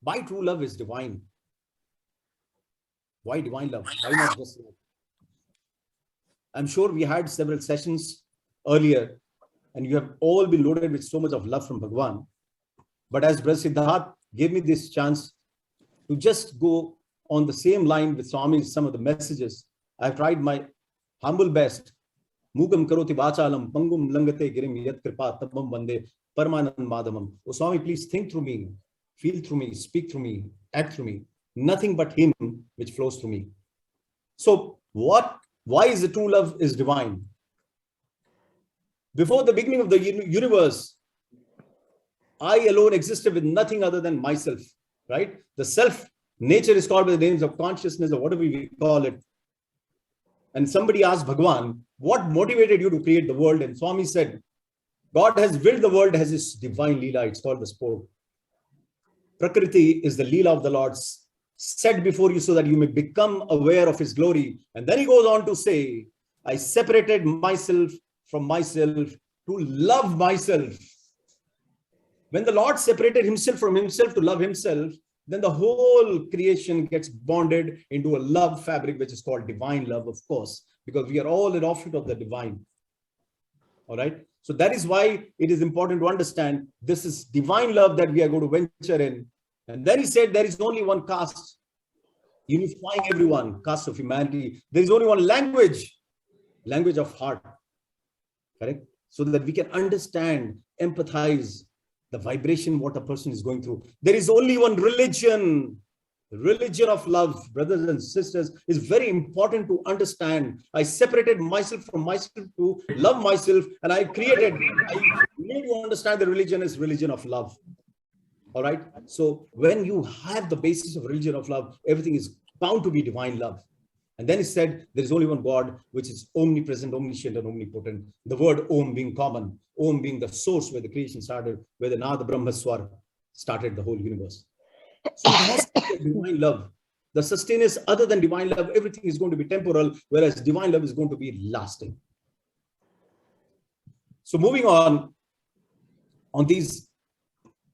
Why true love is divine? Why divine love? Why not just love? I'm sure we had several sessions earlier, and you have all been loaded with so much of love from Bhagwan. But as Brother Siddharth gave me this chance to just go on the same line with Swami's some of the messages, I've tried my humble best. Mugam karoti vachalam, pangum langate girim yat kripa tabam vande Paramanand Madhamam. Oh Swami, please think through me, feel through me, speak through me, act through me. Nothing but Him which flows through me. So why is the true love is divine? Before the beginning of the universe, I alone existed with nothing other than myself, right? The self nature is called by the names of consciousness or whatever we call it. And somebody asked Bhagwan, what motivated you to create the world? And Swami said, God has willed the world as His divine Leela. It's called the sport. Prakriti is the Leela of the Lord set before you so that you may become aware of His glory. And then He goes on to say, I separated myself from myself to love myself. When the Lord separated Himself from Himself to love Himself, then the whole creation gets bonded into a love fabric, which is called divine love, of course, because we are all an offshoot of the divine. All right. So that is why it is important to understand this is divine love that we are going to venture in. And then He said there is only one caste, unifying everyone, caste of humanity. There is only one language, language of heart. Correct? So that we can understand, empathize the vibration, what a person is going through. There is only one religion. The religion of love, brothers and sisters, is very important to understand. I separated myself from myself to love myself, and I need to understand the religion is religion of love. All right. So when you have the basis of religion of love, everything is bound to be divine love. And then He said, there is only one God, which is omnipresent, omniscient, and omnipotent. The word Om being common, Om being the source where the creation started, where the Nada Brahma Swar started the whole universe. So it has to be a divine love. The sustenance other than divine love, everything is going to be temporal, whereas divine love is going to be lasting. So moving on these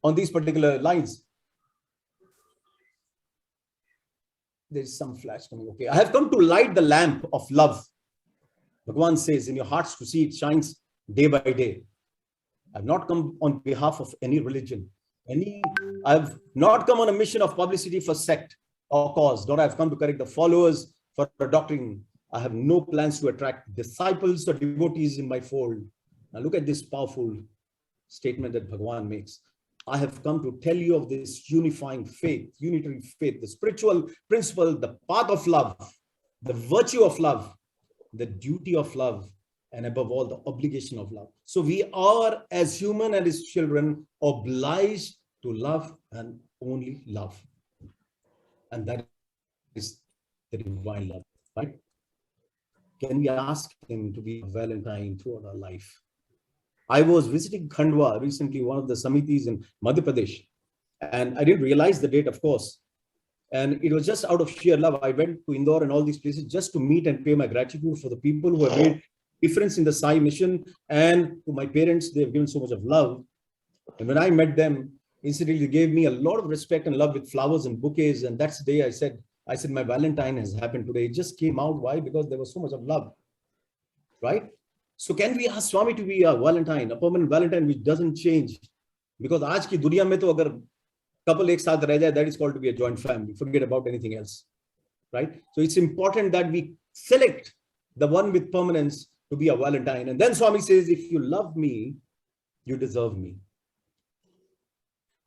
particular lines, there is some flash coming. Okay, I have come to light the lamp of love. Bhagwan says, in your hearts to see it shines day by day. I have not come on behalf of any religion. I have not come on a mission of publicity for sect or cause, nor I have come to correct the followers for a doctrine. I have no plans to attract disciples or devotees in my fold. Now look at this powerful statement that Bhagwan makes. I have come to tell you of this unifying faith, unitary faith, the spiritual principle, the path of love, the virtue of love, the duty of love, and above all, the obligation of love. So we are, as human and as children, obliged to love and only love. And that is the divine love, right? Can we ask Him to be a Valentine throughout our life? I was visiting Khandwa recently, one of the samitis in Madhya Pradesh, and I didn't realize the date, of course. And it was just out of sheer love. I went to Indore and all these places just to meet and pay my gratitude for the people who have made difference in the Sai mission, and to my parents, they have given so much of love. And when I met them, incidentally, they gave me a lot of respect and love with flowers and bouquets. And that's the day I said, my Valentine has happened today. It just came out. Why? Because there was so much of love, right? So can we ask Swami to be a Valentine, a permanent Valentine which doesn't change? Because आज की दुनिया में तो अगर couple एक साथ रह जाए, that is called to be a joint family. Forget about anything else, right? So it's important that we select the one with permanence to be a Valentine. And then Swami says, if you love me, you deserve me.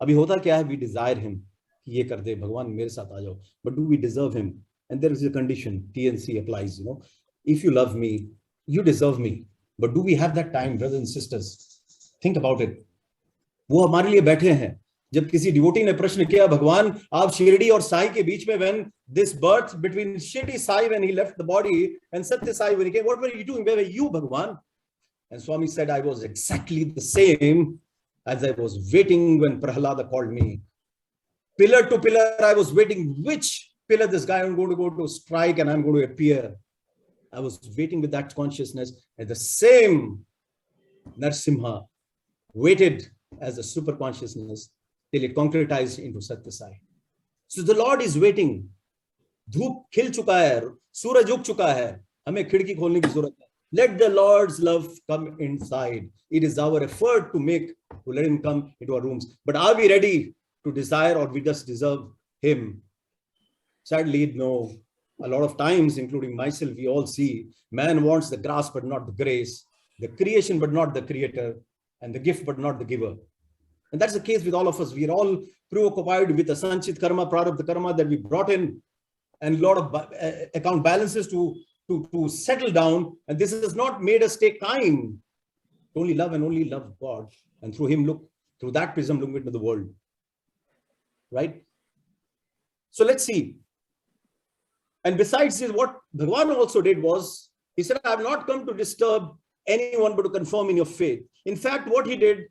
अभी होता क्या है? We desire Him. ये कर दे भगवान मेरे साथ आ जाओ. But do we deserve Him? And there is a condition. TNC applies. If you love me, you deserve me. But do we have that time, brothers and sisters? Think about it. वो हमारे लिए बैठे हैं. जब किसी devotee ने प्रश्न किया, भगवान आप शिरडी और साई के बीच में, when this birth between Shirdi Sai when he left the body and Satya Sai when he came, what were you doing? Where were you, Bhagwan? And Swami said, I was exactly the same as I was waiting when Prahlada called me. Pillar to pillar, I was waiting which pillar this guy I'm going to go to strike and I'm going to appear. I was waiting with that consciousness, and the same Narsimha waited as a super consciousness till it concretized into Satya Sai. So the Lord is waiting. धूप खिल चुका है, सूरज उग चुका है, हमें खिड़की खोलने की जरूरत है. Let the Lord's love come inside. It is our effort to let him come into our rooms. But are we ready to desire, or we just deserve him? Sadly, no. A lot of times, including myself, we all see man wants the grass but not the grace, the creation but not the creator, and the gift but not the giver. And that's the case with all of us. We are all preoccupied with the sanchit karma, prarabdha karma that we brought in, and a lot of account balances to settle down. And this has not made us take time to only love God, and through him through that prism look into the world. Right? So let's see. And besides this, what Bhagavan also did was, he said, I have not come to disturb anyone but to confirm in your faith. In fact, what he did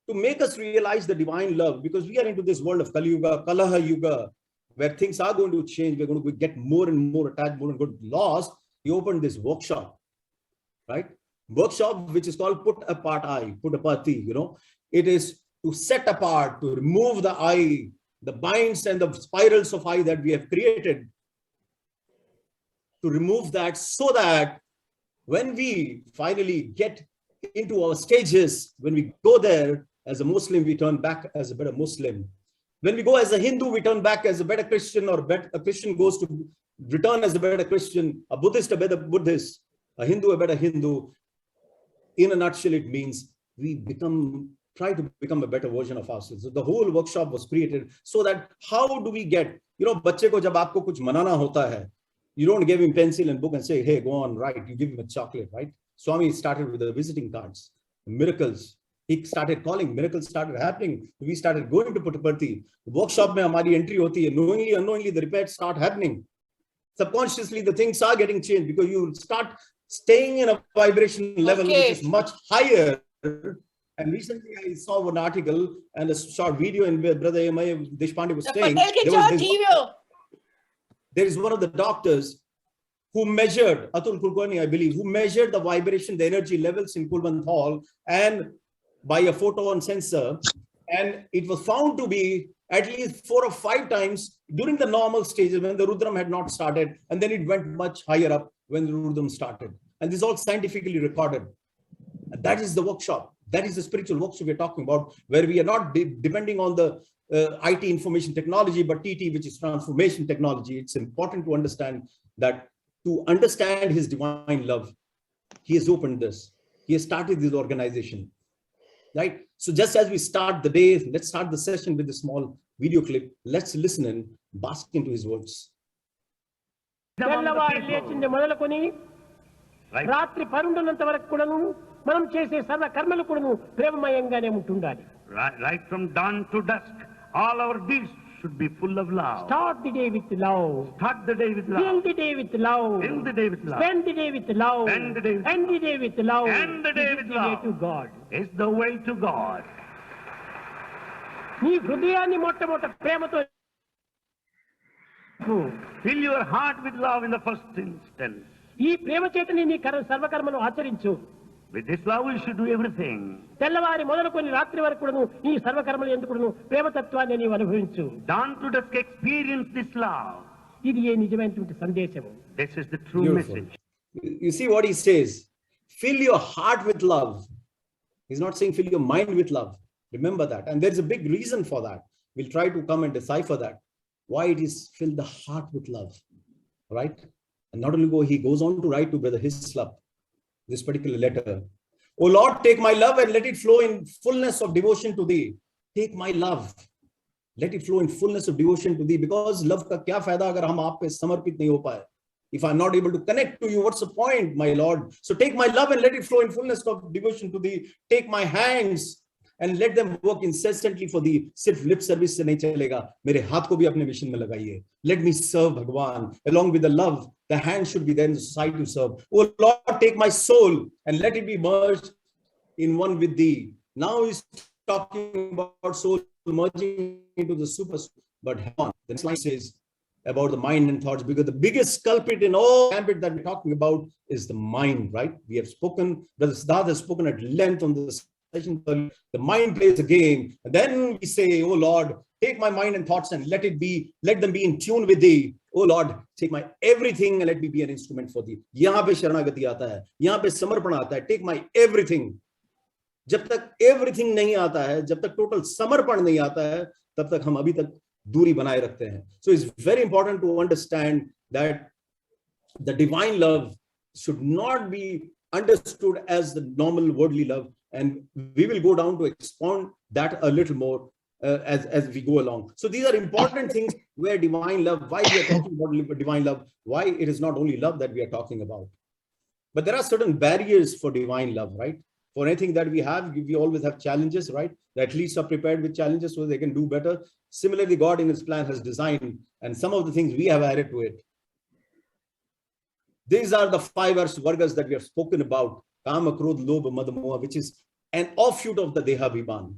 to make us realize the divine love, because we are into this world of Kali Yuga, Kalaha Yuga, where things are going to change, we're going to get more and more attached, more and more lost. He opened this workshop, right? Workshop, which is called Put Apart I, Put Apati, you know. It is to set apart, to remove the I, the binds and the spirals of I that we have created, to remove that, so that when we finally get into our stages, when we go there as a Muslim, we turn back as a better Muslim. When we go as a Hindu, we turn back as a better Christian, or a Christian goes to return as a better Christian, a Buddhist a better Buddhist, a Hindu a better Hindu. In a nutshell, it means we try to become a better version of ourselves. So the whole workshop was created so that how do we get, बच्चे को जब आपको कुछ मनाना होता है, you don't give him pencil and book and say, hey, go on, write. You give him a chocolate, right? Swami started with the visiting cards, miracles. He started calling, miracles started happening. We started going to Puttaparthi. The workshop mein hamari entry hoti hai. Knowingly, unknowingly, the repairs start happening. Subconsciously, the things are getting changed because you start staying in a vibration level which is much higher. And recently, I saw one article and a short video in where Brother M.I. Deshpande was saying, there is one of the doctors who measured, Atul Kulkarni, I believe, who measured the vibration, the energy levels in Kulwant Hall, and by a photon sensor, and it was found to be at least 4 or 5 times during the normal stages when the Rudram had not started, and then it went much higher up when the Rudram started. And this is all scientifically recorded. And that is the workshop. That is the spiritual workshop we're talking about, where we are not depending on the IT information technology, but TT, which is transformation technology. It's important to understand that to understand his divine love, he has opened this. He has started this organization, right? So just as we start the day, let's start the session with a small video clip. Let's listen and bask into his words. Right from dawn to dusk, all our deeds should be full of love. Start the day with love. Start the day with love. Fill the day with love. Fill the day with love. Spend the day with love. Spend the day with End the day with love. End the day with love. Is the way to God. Is the way to God. నీ హృదయాన్ని మొట్టమొదట ప్రేమతో Fill your heart with love in the first instance. ఈ ప్రేమ చేతనే నీ సర్వకర్మను ఆచరించు. With this love we should do everything. తెల్లవారి మొదలుకొని రాత్రి వరకు కూడాను ఈ సర్వకర్మలు ఎందుకును ప్రేమతత్వాన్ని నీవు అనుభవించు. Dawn to dusk experience this love. ఇది ఏ నిజమైనటువంటి సందేశము. This is the true message. You see what he says? Fill your heart with love. He's not saying fill your mind with love. Remember that. And there's a big reason for that. We'll try to come and decipher that. Why it is fill the heart with love. Right? And not only he goes on to write to Brother Hislop this particular letter. Oh Lord, take my love and let it flow in fullness of devotion to thee. Take my love. Let it flow in fullness of devotion to thee. Because love ka kya fayda agar hum aap pe samarpit nahi ho paye. If I'm not able to connect to you, what's the point, my Lord? So take my love and let it flow in fullness of devotion to thee. Take my hands and let them work incessantly for thee. Sirf lip service se nahi chalega. Mere haath ko bhi apne mission mein lagaiye. Let me serve Bhagwan. Along with the love, the hand should be there in the society to serve. Oh Lord, take my soul and let it be merged in one with thee. Now he's talking about soul merging into the super. But hang on. The next line says about the mind and thoughts, because the biggest culprit in all ambit that we're talking about is the mind, right? We have spoken, Brother Siddhartha has spoken at length on this session. The mind plays a game. And then we say, oh Lord, take my mind and thoughts and let them be in tune with thee. Oh Lord, take my everything and let me be an instrument for thee. यहाँ पे शरणागति आता है, यहाँ पे समर्पण आता है, take my everything. जब तक everything नहीं आता है, जब तक total समर्पण नहीं आता है, तब तक हम अभी तक दूरी बनाए रखते हैं. So it's very important to understand that the divine love should not be understood as the normal worldly love, and we will go down to expound that a little more as we go along. So these are important things where divine love, why we are talking about divine love, why it is not only love that we are talking about. But there are certain barriers for divine love, right? For anything that we have, we always have challenges, right? The athletes are prepared with challenges so they can do better. Similarly, God in his plan has designed, and some of the things we have added to it. These are the 5 vargas that we have spoken about, Kama, Krodh, Lobha, Mada, Moha, which is an offshoot of the Dehabhiman,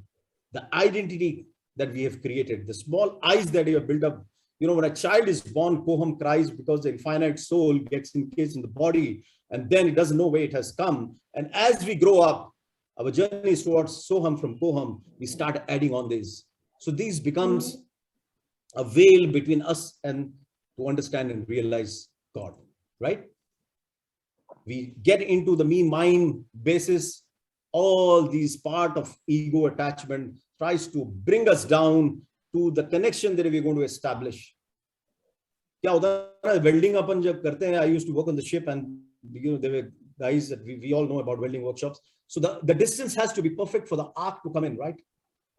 the identity that we have created, the small eyes that you have built up. You know, when a child is born, Koham cries because the infinite soul gets encased in the body, and then it doesn't know where it has come. And as we grow up, our journey is towards Soham from Koham, we start adding on this. So these becomes a veil between us and to understand and realize God, right? We get into the me-mine basis. All these part of ego attachment tries to bring us down to the connection that we're going to establish. क्या होता है welding अपन जब करते हैं, I used to work on the ship, and you know there were guys that we all know about welding workshops. So the distance has to be perfect for the arc to come in, right?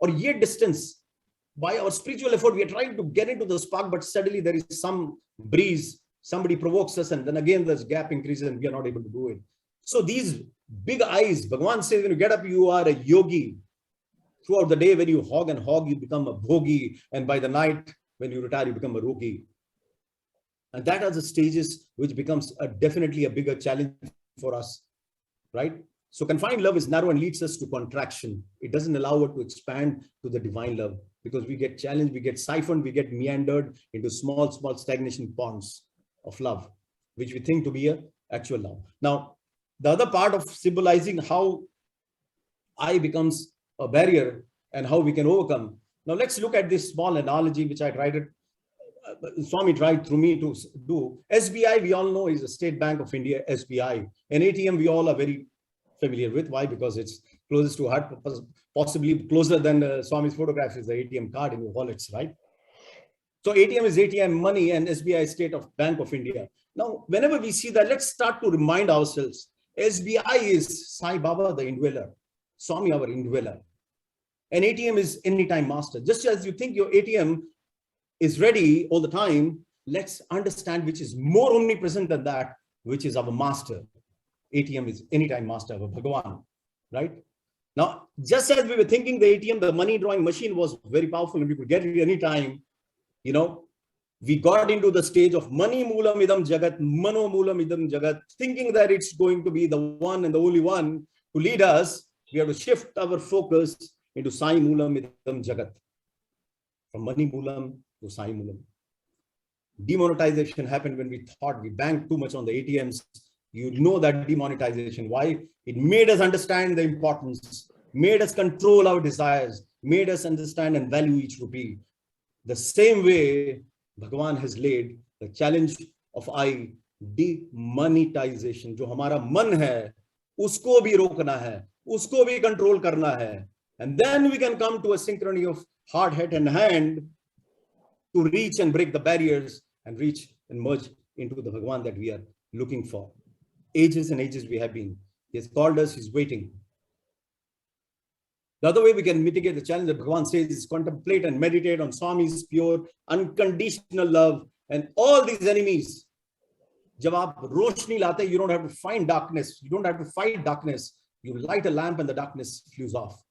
Or ye distance, by our spiritual effort, we are trying to get into the spark, but suddenly there is some breeze, somebody provokes us, and then again this gap increases and we are not able to do it. So these big eyes, Bhagavan says, when you get up, you are a yogi. Throughout the day, when you hog, you become a bhogi, and by the night, when you retire, you become a rogi. And that are the stages which becomes definitely a bigger challenge for us, right? So confined love is narrow and leads us to contraction. It doesn't allow us to expand to the divine love, because we get challenged, we get siphoned, we get meandered into small stagnation ponds of love, which we think to be a actual love. Now, the other part of symbolizing how I becomes a barrier and how we can overcome. Now, let's look at this small analogy, which I tried it. Swami tried through me to do. SBI, we all know, is the State Bank of India, SBI. An ATM, we all are very familiar with. Why? Because it's closest to heart, possibly closer than Swami's photograph is the ATM card in your wallets, right? So ATM is ATM money, and SBI is State of Bank of India. Now, whenever we see that, let's start to remind ourselves, SBI is Sai Baba, the indweller, Swami, our indweller. An ATM is anytime master. Just as you think your ATM is ready all the time, let's understand which is more omnipresent than that, which is our master. ATM is anytime master, our Bhagavan, right? Now, just as we were thinking the ATM, the money drawing machine was very powerful and we could get it anytime, you know, we got into the stage of Mani Moolam Idam Jagat, Mano Moolam Idam Jagat, thinking that it's going to be the one and the only one to lead us. We have to shift our focus into Sai Moolam Idam Jagat. From Mani Moolam to Sai Moolam. Demonetization happened when we thought we banked too much on the ATMs. You know that demonetization. Why? It made us understand the importance, made us control our desires, made us understand and value each rupee. The same way Bhagavan has laid the challenge of I demonetization. जो हमारा मन है, उसको भी रोकना है, उसको भी control करना है. And then we can come to a synchrony of heart, head, and hand to reach and break the barriers and reach and merge into the Bhagavan that we are looking for. Ages and ages we have been. He has called us, he's waiting. The other way we can mitigate the challenge that Bhagavan says is contemplate and meditate on Swami's pure, unconditional love and all these enemies. Jab aap roshni laate, you don't have to find darkness. You don't have to fight darkness. You light a lamp and the darkness flews off.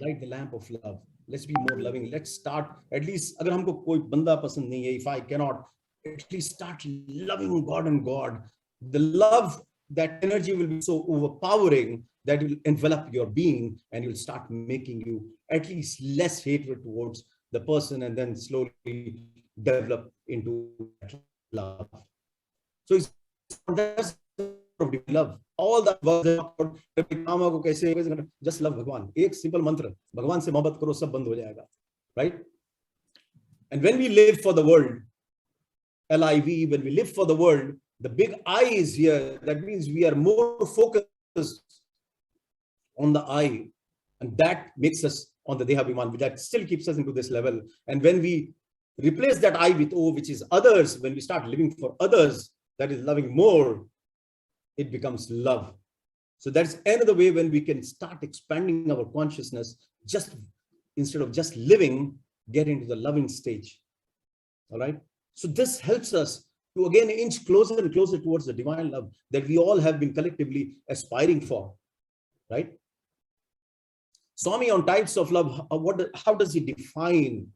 Light the lamp of love. Let's be more loving. Let's start, at least, agar humko koi banda pasand nahi hai, if I cannot, at least start loving God and God. The love, that energy will be so overpowering that will envelop your being and you'll start making you at least less hatred towards the person and then slowly develop into love. So it's love. All that just love Bhagwan. Ek simple mantra. Bhagwan se mohabbat karo, sab band ho jayega. Right? And when we live for the world, L-I-V, when we live for the world, the big I is here. That means we are more focused on the I, and that makes us on the Deha Bhiman. That still keeps us into this level. And when we replace that I with O, which is others, when we start living for others, that is loving more, it becomes love. So that's another way when we can start expanding our consciousness, just instead of just living, get into the loving stage. All right. So this helps us to again inch closer and closer towards the divine love that we all have been collectively aspiring for. Right. Swami, on types of love, how does he define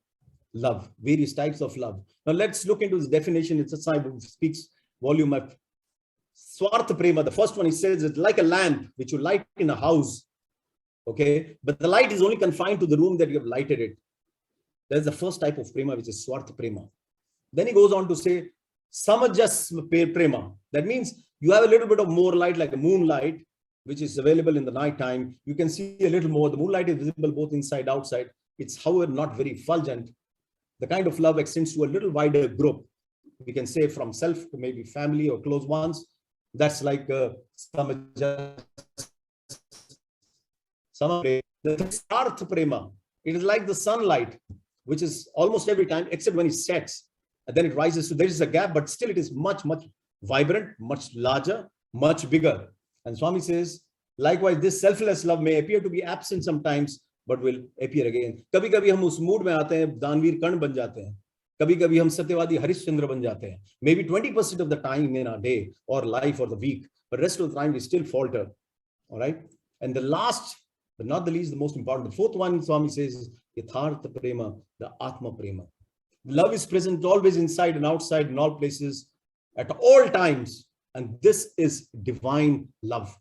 love? Various types of love. Now let's look into this definition. It's a Satsang speaks volume of Swartha Prema. The first one, he says, it's like a lamp which you light in a house. Okay, but the light is only confined to the room that you have lighted it. That's the first type of prema, which is Swartha Prema. Then he goes on to say Samajas Prema. That means you have a little bit of more light, like a moonlight, which is available in the night time. You can see a little more. The moonlight is visible both inside, outside. It's, however, not very fulgent. The kind of love extends to a little wider group. We can say from self to maybe family or close ones. That's like Samajas Prema. It is like the sunlight, which is almost every time, except when it sets. And then it rises. So there is a gap, but still it is much, much vibrant, much larger, much bigger. And Swami says, likewise, this selfless love may appear to be absent sometimes, but will appear again. कभी कभी हम उस mood में आते हैं, दानवीर कर्ण बन जाते हैं. कभी कभी हम सत्यवादी हरिश्चंद्र बन जाते हैं. Maybe 20% of the time in our day or life or the week, but rest of the time we still falter. All right. And the last, but not the least, the most important, the fourth one, Swami says, is Yathartha Prema, the Atma Prema. Love is present always inside and outside in all places at all times. And this is divine love.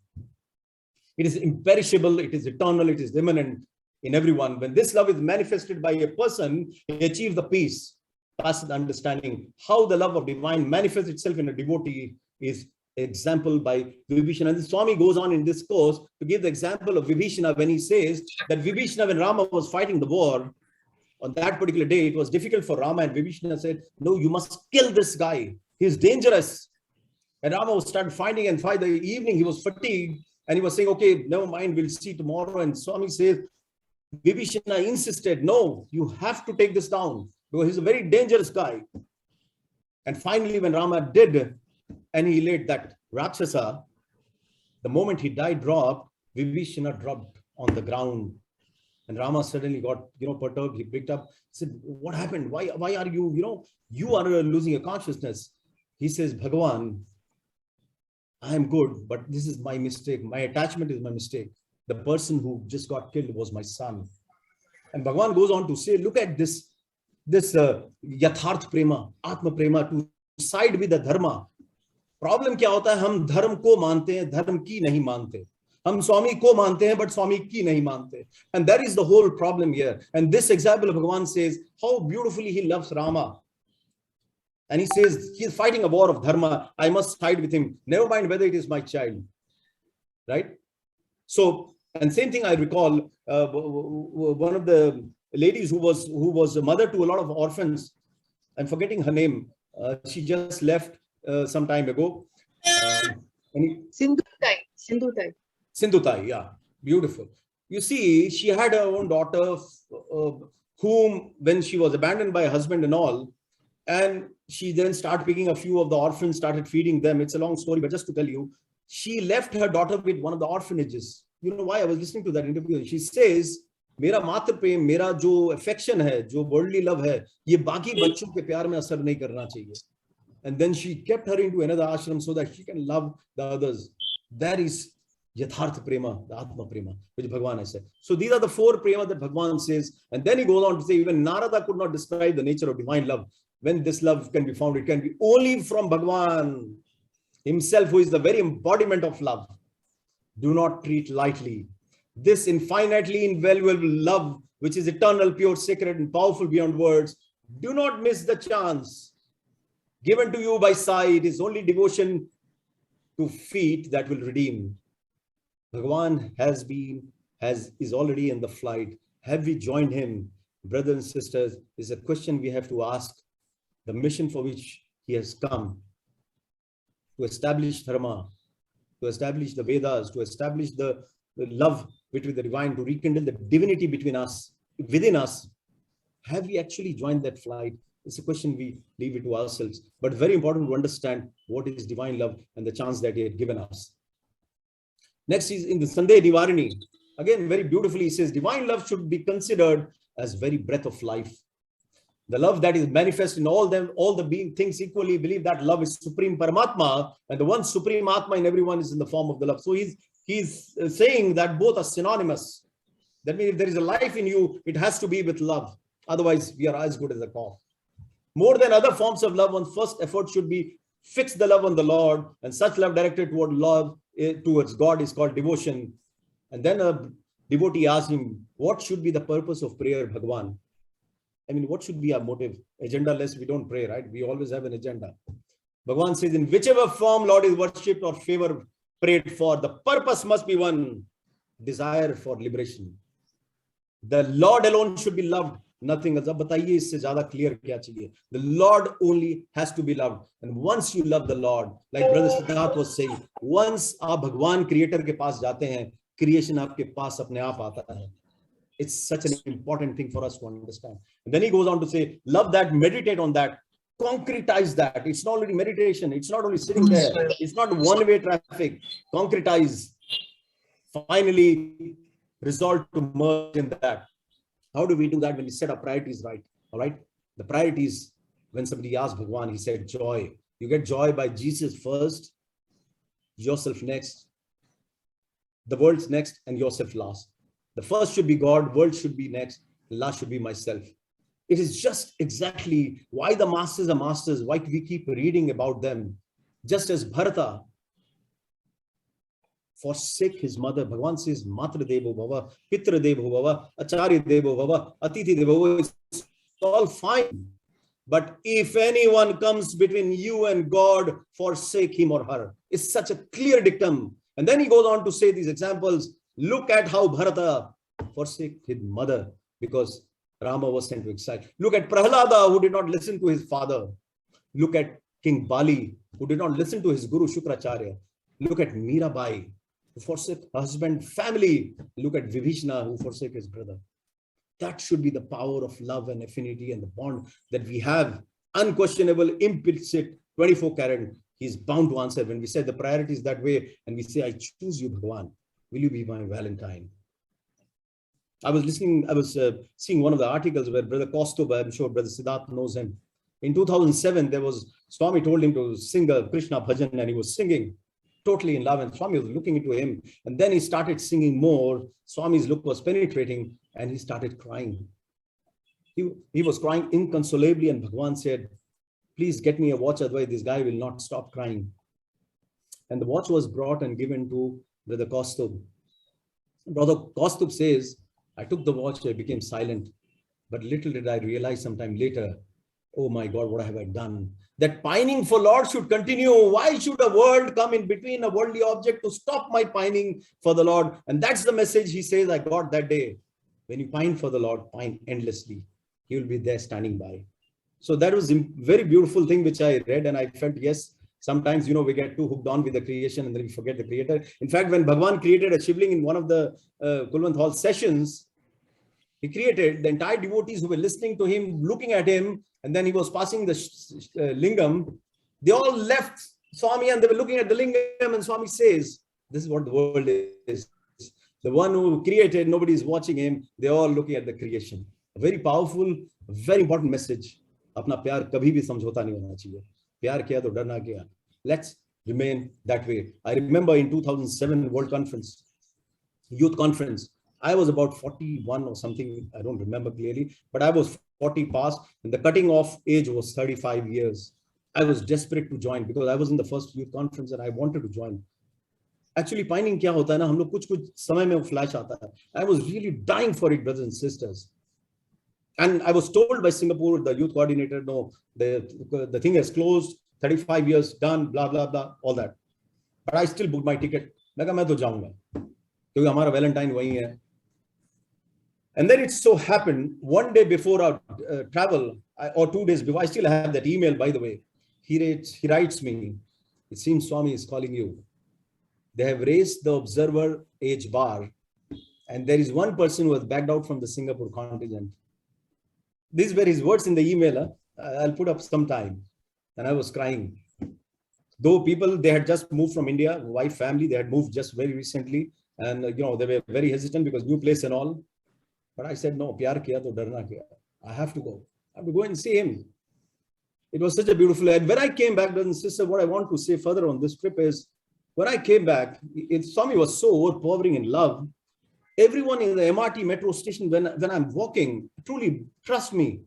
It is imperishable, it is eternal, it is immanent in everyone. When this love is manifested by a person, he achieves the peace, tacit understanding. How the love of divine manifests itself in a devotee is example by Vibhishana. And the Swami goes on in this course to give the example of Vibhishana when he says that Vibhishana, when Rama was fighting the war, on that particular day, it was difficult for Rama, and Vibhishana said, no, you must kill this guy. He's dangerous. And Rama started fighting, and by the evening, he was fatigued, and he was saying, okay, never mind, we'll see tomorrow. And Swami says, Vibhishana insisted, no, you have to take this down, because he's a very dangerous guy. And finally, when Rama did annihilate that Rakshasa, the moment he died, dropped, Vibhishana dropped on the ground. And Rama suddenly got, perturbed. He picked up, said, what happened? Why are you, you are losing your consciousness. He says, Bhagavan, I am good, but this is my mistake. My attachment is my mistake. The person who just got killed was my son. And Bhagavan goes on to say, look at this Yatharth Prema, Atma Prema, to side with the Dharma. Problem kya hota hai? Hum dharm ko mante hain, dharm ki nahi mante. Hum Swami ko mante hain, but Swami ki nahi mante. And that is the whole problem here. And this example of Bhagavan says how beautifully he loves Rama. And he says, he's fighting a war of dharma. I must side with him. Never mind whether it is my child. Right? So, and same thing I recall, one of the ladies who was a mother to a lot of orphans. I'm forgetting her name. She just left some time ago. Sindhutai, yeah. Beautiful. You see, she had her own daughter whom, when she was abandoned by her husband and all, and she then started picking a few of the orphans, started feeding them. It's a long story, but just to tell you, she left her daughter with one of the orphanages. You know why? I was listening to that interview. She says, मेरा मातृ प्रेम, मेरा जो affection है, जो worldly love है, ये बाकी बच्चों के प्यार में असर नहीं करना चाहिए. And then she kept her into another ashram so that she can love the others. That is Yathartha Prema, the Atma Prema, which Bhagavan has said. So these are the four Prema that Bhagavan says. And then he goes on to say, even Narada could not describe the nature of divine love. When this love can be found, it can be only from Bhagavan himself, who is the very embodiment of love. Do not treat lightly this infinitely invaluable love, which is eternal, pure, sacred, and powerful beyond words. Do not miss the chance given to you by Sai. It is only devotion to feet that will redeem. Bhagavan is already in the flight. Have we joined him brothers and sisters, is a question we have to ask. The mission for which he has come, to establish dharma, to establish the Vedas, to establish the love between the divine, to rekindle the divinity between us, within us. Have we actually joined that flight? It's a question we leave it to ourselves, but very important to understand what is divine love and the chance that he had given us. Next is in the Sunday Nivarani. Again, very beautifully, he says, divine love should be considered as very breath of life. The love that is manifest in all the being things equally believe that love is supreme Paramatma, and the one supreme Atma in everyone is in the form of the love. So he's saying that both are synonymous. That means if there is a life in you, it has to be with love. Otherwise, we are as good as a corpse. More than other forms of love, one's first effort should be fix the love on the Lord, and such love directed toward love towards God is called devotion. And then a devotee asked him, what should be the purpose of prayer, Bhagwan? I mean, what should be our motive? Agenda-less, we don't pray, right? We always have an agenda. Bhagwan says, in whichever form Lord is worshipped or favor prayed for, the purpose must be one, desire for liberation. The Lord alone should be loved, nothing else. Ab bataiye isse zyada clear kya chahiye? The Lord only has to be loved. And once you love the Lord, like Brother Siddharth was saying, once aap Bhagwan creator ke paas jate hain, creation aapke paas apne aap aata hai. It's such an important thing for us to understand. And then he goes on to say, love that, meditate on that, concretize that. It's not only meditation. It's not only sitting there. It's not one-way traffic. Concretize. Finally, resolve to merge in that. How do we do that? When we set our priorities right? All right. The priorities, when somebody asked Bhagwan, he said joy. You get joy by Jesus first, yourself next, the world's next, and yourself last. The first should be God, world should be next, last should be myself. It is just exactly why the masters are masters, why we keep reading about them. Just as Bharata forsake his mother, Bhagavan says, Matra Devo Bhava, Pitra Devo Bhava, Acharya Devo Bhava, Atithi Devo Bhava, it's all fine. But if anyone comes between you and God, forsake him or her. It's such a clear dictum. And then he goes on to say these examples. Look at how Bharata forsake his mother because Rama was sent to exile. Look at Prahlada, who did not listen to his father. Look at King Bali, who did not listen to his guru Shukracharya. Look at Mirabai, who forsake her husband, family. Look at Vibhishna, who forsake his brother. That should be the power of love and affinity and the bond that we have. Unquestionable, implicit, 24 karat. He's bound to answer. When we set the priorities that way and we say, I choose you, Bhagavan. Will you be my Valentine? I was seeing one of the articles where Brother Kaustubh, I'm sure Brother Siddharth knows him. In 2007, Swami told him to sing a Krishna bhajan and he was singing totally in love and Swami was looking into him. And then he started singing more. Swami's look was penetrating and he started crying. He was crying inconsolably and Bhagwan said, please get me a watch, otherwise this guy will not stop crying. And the watch was brought and given to Brother Kaustubh. Brother Kaustubh says, I took the watch, I became silent. But little did I realize sometime later, oh my God, what have I done? That pining for Lord should continue. Why should a world come in between, a worldly object, to stop my pining for the Lord? And that's the message he says I got that day. When you pine for the Lord, pine endlessly. He will be there standing by. So that was a very beautiful thing which I read and I felt, yes, sometimes, we get too hooked on with the creation and then we forget the creator. In fact, when Bhagwan created a Shivling in one of the Kulwant Hall sessions, he created the entire devotees who were listening to him, looking at him, and then he was passing the lingam. They all left Swami and they were looking at the lingam and Swami says, this is what the world is. The one who created, nobody is watching him. They're all looking at the creation. A very powerful, very important message. Apna pyar kabhi bhi samjhota nahi hona chahiye. Pyar kiya to darna kiya. Let's remain that way. I remember in 2007 World Conference, Youth Conference, I was about 41 or something. I don't remember clearly, but I was 40 past and the cutting off age was 35 years. I was desperate to join because I was in the first youth conference and I wanted to join. Actually, pining kya hota hai na, hum log kuch samay mein flash aata hai. I was really dying for it, brothers and sisters. And I was told by Singapore, the youth coordinator, no, the thing has closed, 35 years done, blah, blah, blah, all that. But I still booked my ticket. मैं कहा मैं तो जाऊंगा क्योंकि हमारा Valentine वही है. And then it so happened one day before our travel, or 2 days before, I still have that email, by the way. He writes me, it seems Swami is calling you. They have raised the observer age bar, and there is one person who has backed out from the Singapore contingent. These were his words in the email. I'll put up some time. And I was crying. Though people, they had just moved from India, wife, family, they had moved just very recently. And, they were very hesitant because new place and all. But I said, no, pyar kiya to darna kiya. I have to go. I have to go and see him. It was such a beautiful, and when I came back, brothers and sisters, what I want to say further on this trip is, when I came back, Swami was so overpowering in love. Everyone in the MRT metro station, when I'm walking, truly, trust me,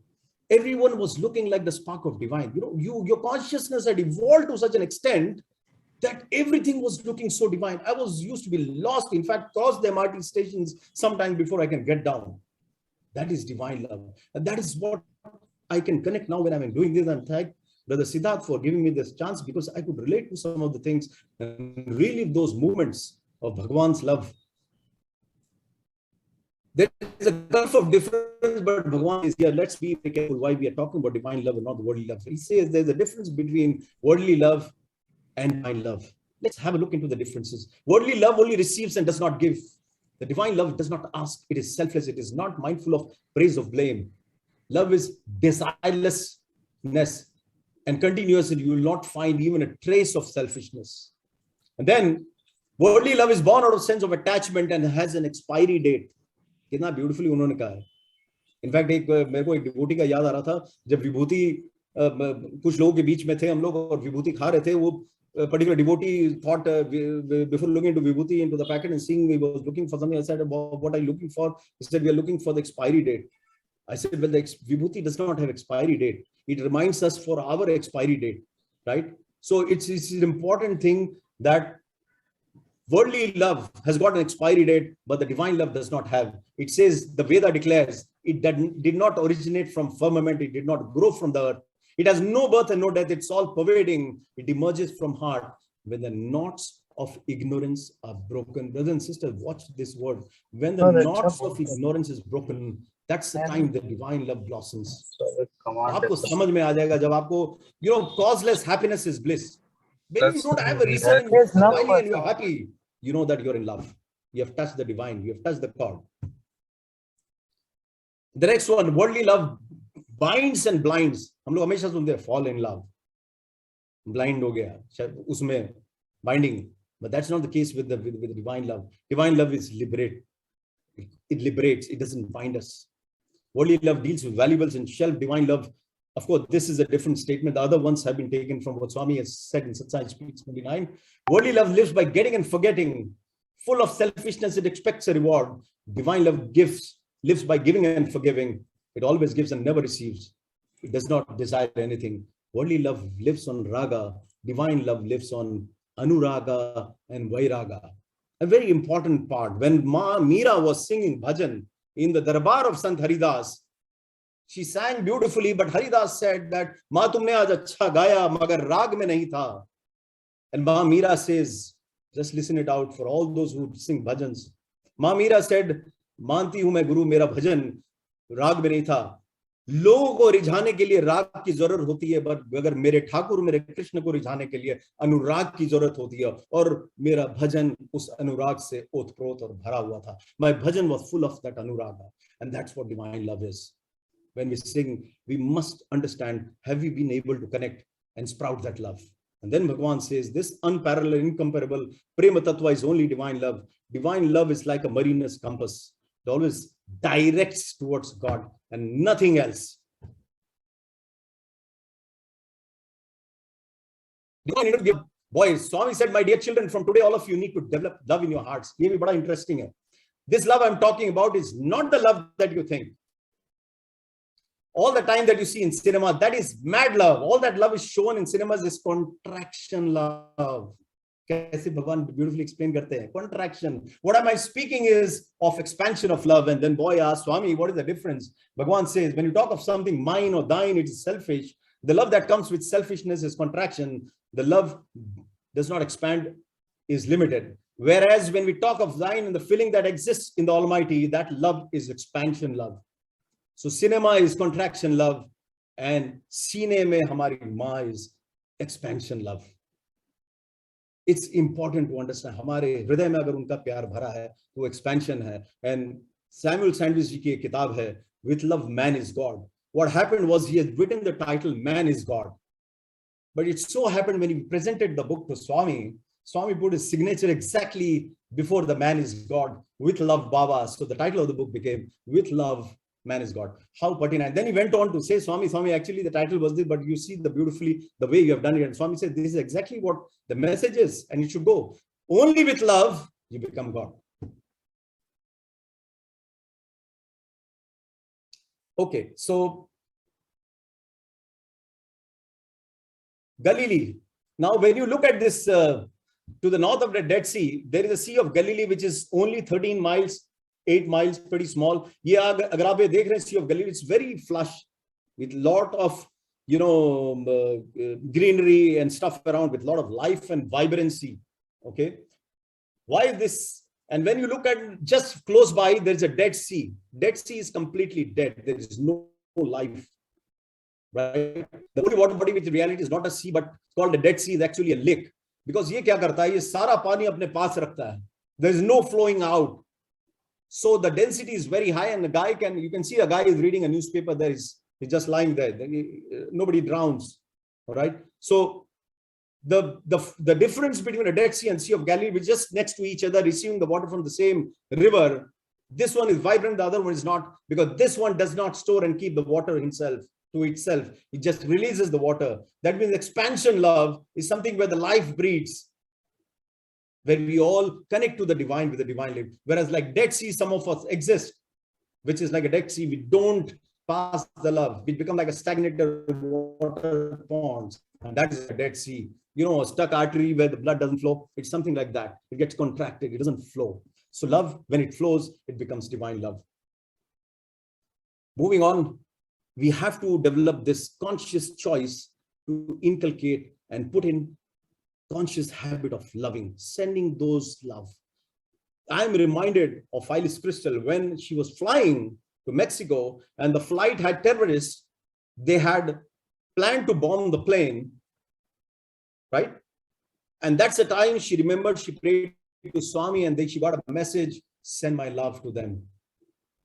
everyone was looking like the spark of divine. Your consciousness had evolved to such an extent that everything was looking so divine. I was used to be lost, in fact, cross the MRT stations sometime before I can get down. That is divine love. And that is what I can connect now when I'm doing this. And thank Brother Siddharth for giving me this chance, because I could relate to some of the things and relive those moments of Bhagwan's love. There is a gulf of difference, but Bhagwan is here. Let's be careful why we are talking about divine love and not worldly love. He says there's a difference between worldly love and divine love. Let's have a look into the differences. Worldly love only receives and does not give. The divine love does not ask. It is selfless. It is not mindful of praise or blame. Love is desirelessness and continuously. You will not find even a trace of selfishness. And then worldly love is born out of sense of attachment and has an expiry date. कितना beautifully उन्होंने कहा है. In fact मेरे को एक devotee का याद आ रहा था, जब विभूति कुछ लोगों के बीच में थे हम लोग और विभूति खा रहे थे, वो particular devotee thought before looking into vibhuti into the packet and seeing he was looking for something. I said, what are you looking for? He said, we are looking for the expiry date. I said, well, the vibhuti does not have expiry date. It reminds us for our expiry date, right? So it's an important thing that worldly love has got an expiry date, but the divine love does not have. It says, the Veda declares, it did not originate from firmament. It did not grow from the earth. It has no birth and no death. It's all pervading. It emerges from heart when the knots of ignorance are broken. Brothers and sisters, watch this word. When the knots of ignorance is broken, that's the time the divine love blossoms. आपको समझ में आ जाएगा जब आपको, causeless happiness is bliss. When you don't have a reason and you're smiling and you're happy, you know that you're in love. You have touched the divine. You have touched the God. The next one, worldly love binds and blinds. हम लोग हमेशा सुनते हैं fall in love, blind हो गया उसमें binding, but that's not the case with the divine love. Divine love is liberate. It liberates. It doesn't bind us. Worldly love deals with valuables and shelf. Divine love, of course, this is a different statement. The other ones have been taken from what Swami has said in Satsang Speaks 29. Worldly love lives by getting and forgetting. Full of selfishness, it expects a reward. Divine love lives by giving and forgiving. It always gives and never receives. It does not desire anything. Worldly love lives on raga. Divine love lives on anuraga and vairaga. A very important part. When Ma Meera was singing bhajan in the darbar of Sant Haridas, she sang beautifully, but Haridas said that Ma tumne aaj acha gaya, magar rag mein nahi tha. And Ma Meera says, just listen it out for all those who sing bhajans. Ma Meera said, मानती हूं मैं गुरु मेरा भजन राग में नहीं था. लोगों को रिझाने के लिए राग की जरूरत होती है, बट अगर मेरे ठाकुर मेरे कृष्ण को रिझाने के लिए अनुराग की जरूरत होती है, और मेरा भजन उस अनुराग से ओतप्रोत और भरा हुआ था. My bhajan was full of that anuraga, and that's what divine love is. When we sing, we must understand, have we been able to connect and sprout that love? And then Bhagavan says, this unparalleled, incomparable prema tattva is only divine love. Divine love is like a mariner's compass. It always directs towards God and nothing else. Boys, Swami said, my dear children, from today all of you need to develop love in your hearts. Ye bhi bada interesting hai. This love I'm talking about is not the love that you think. All the time that you see in cinema, that is mad love. All that love is shown in cinemas is contraction love. कैसे भगवान beautifully explain करते हैं, contraction. What am I speaking is of expansion of love. And then boy asks, Swami, what is the difference? Bhagwan says, when you talk of something mine or thine, it is selfish. The love that comes with selfishness is contraction. The love does not expand, is limited. Whereas when we talk of thine and the feeling that exists in the Almighty, that love is expansion love. So cinema is contraction love, and Sine mein hamari maa is expansion love. It's important to understand. हमारे हृदय में अगर उनका प्यार भरा है, वो expansion है. And Samuel Sanders जी की एक किताब है, With Love, Man is God. What happened was he had written the title, Man is God. But it so happened when he presented the book to Swami, Swami put his signature exactly before the Man is God, With Love, Baba. So the title of the book became With Love, Man is God. How pertinent. Then he went on to say, Swami, actually the title was this, but you see the way you have done it. And Swami said, this is exactly what the message is, and it should go. Only with love, you become God. Okay, so Galilee. Now, when you look at this, to the north of the Dead Sea, there is a Sea of Galilee, which is only 13 miles, 8 miles, pretty small. Yeah, agar aap ye dekh rahe hain, Sea of Galilee, it's very flush with lot of, greenery and stuff around, with a lot of life and vibrancy. Okay, why this? And when you look at just close by, there's a Dead Sea. Dead Sea is completely dead. There is no life. Right? The only water body which in reality is not a sea, but it's called a Dead Sea, is actually a lake. Because ये क्या करता है? ये सारा पानी अपने पास रखता है. There is no flowing out. So the density is very high, and the guy you can see a guy is reading a newspaper. He's just lying there. Nobody drowns. All right. So the difference between a Dead Sea and Sea of Galilee, which just next to each other, receiving the water from the same river. This one is vibrant, the other one is not, because this one does not store and keep the water to itself. It just releases the water. That means expansion love is something where the life breeds, where we all connect to the divine with the divine life. Whereas like Dead Sea, some of us exist, which is like a Dead Sea. We don't pass the love. We become like a stagnated water ponds. And that is a Dead Sea. A stuck artery where the blood doesn't flow. It's something like that. It gets contracted. It doesn't flow. So love, when it flows, it becomes divine love. Moving on, we have to develop this conscious choice to inculcate and put in conscious habit of loving, sending those love. I'm reminded of Phyllis Crystal when she was flying to Mexico and the flight had terrorists. They had planned to bomb the plane, right? And that's the time she remembered, she prayed to Swami, and then she got a message, send my love to them.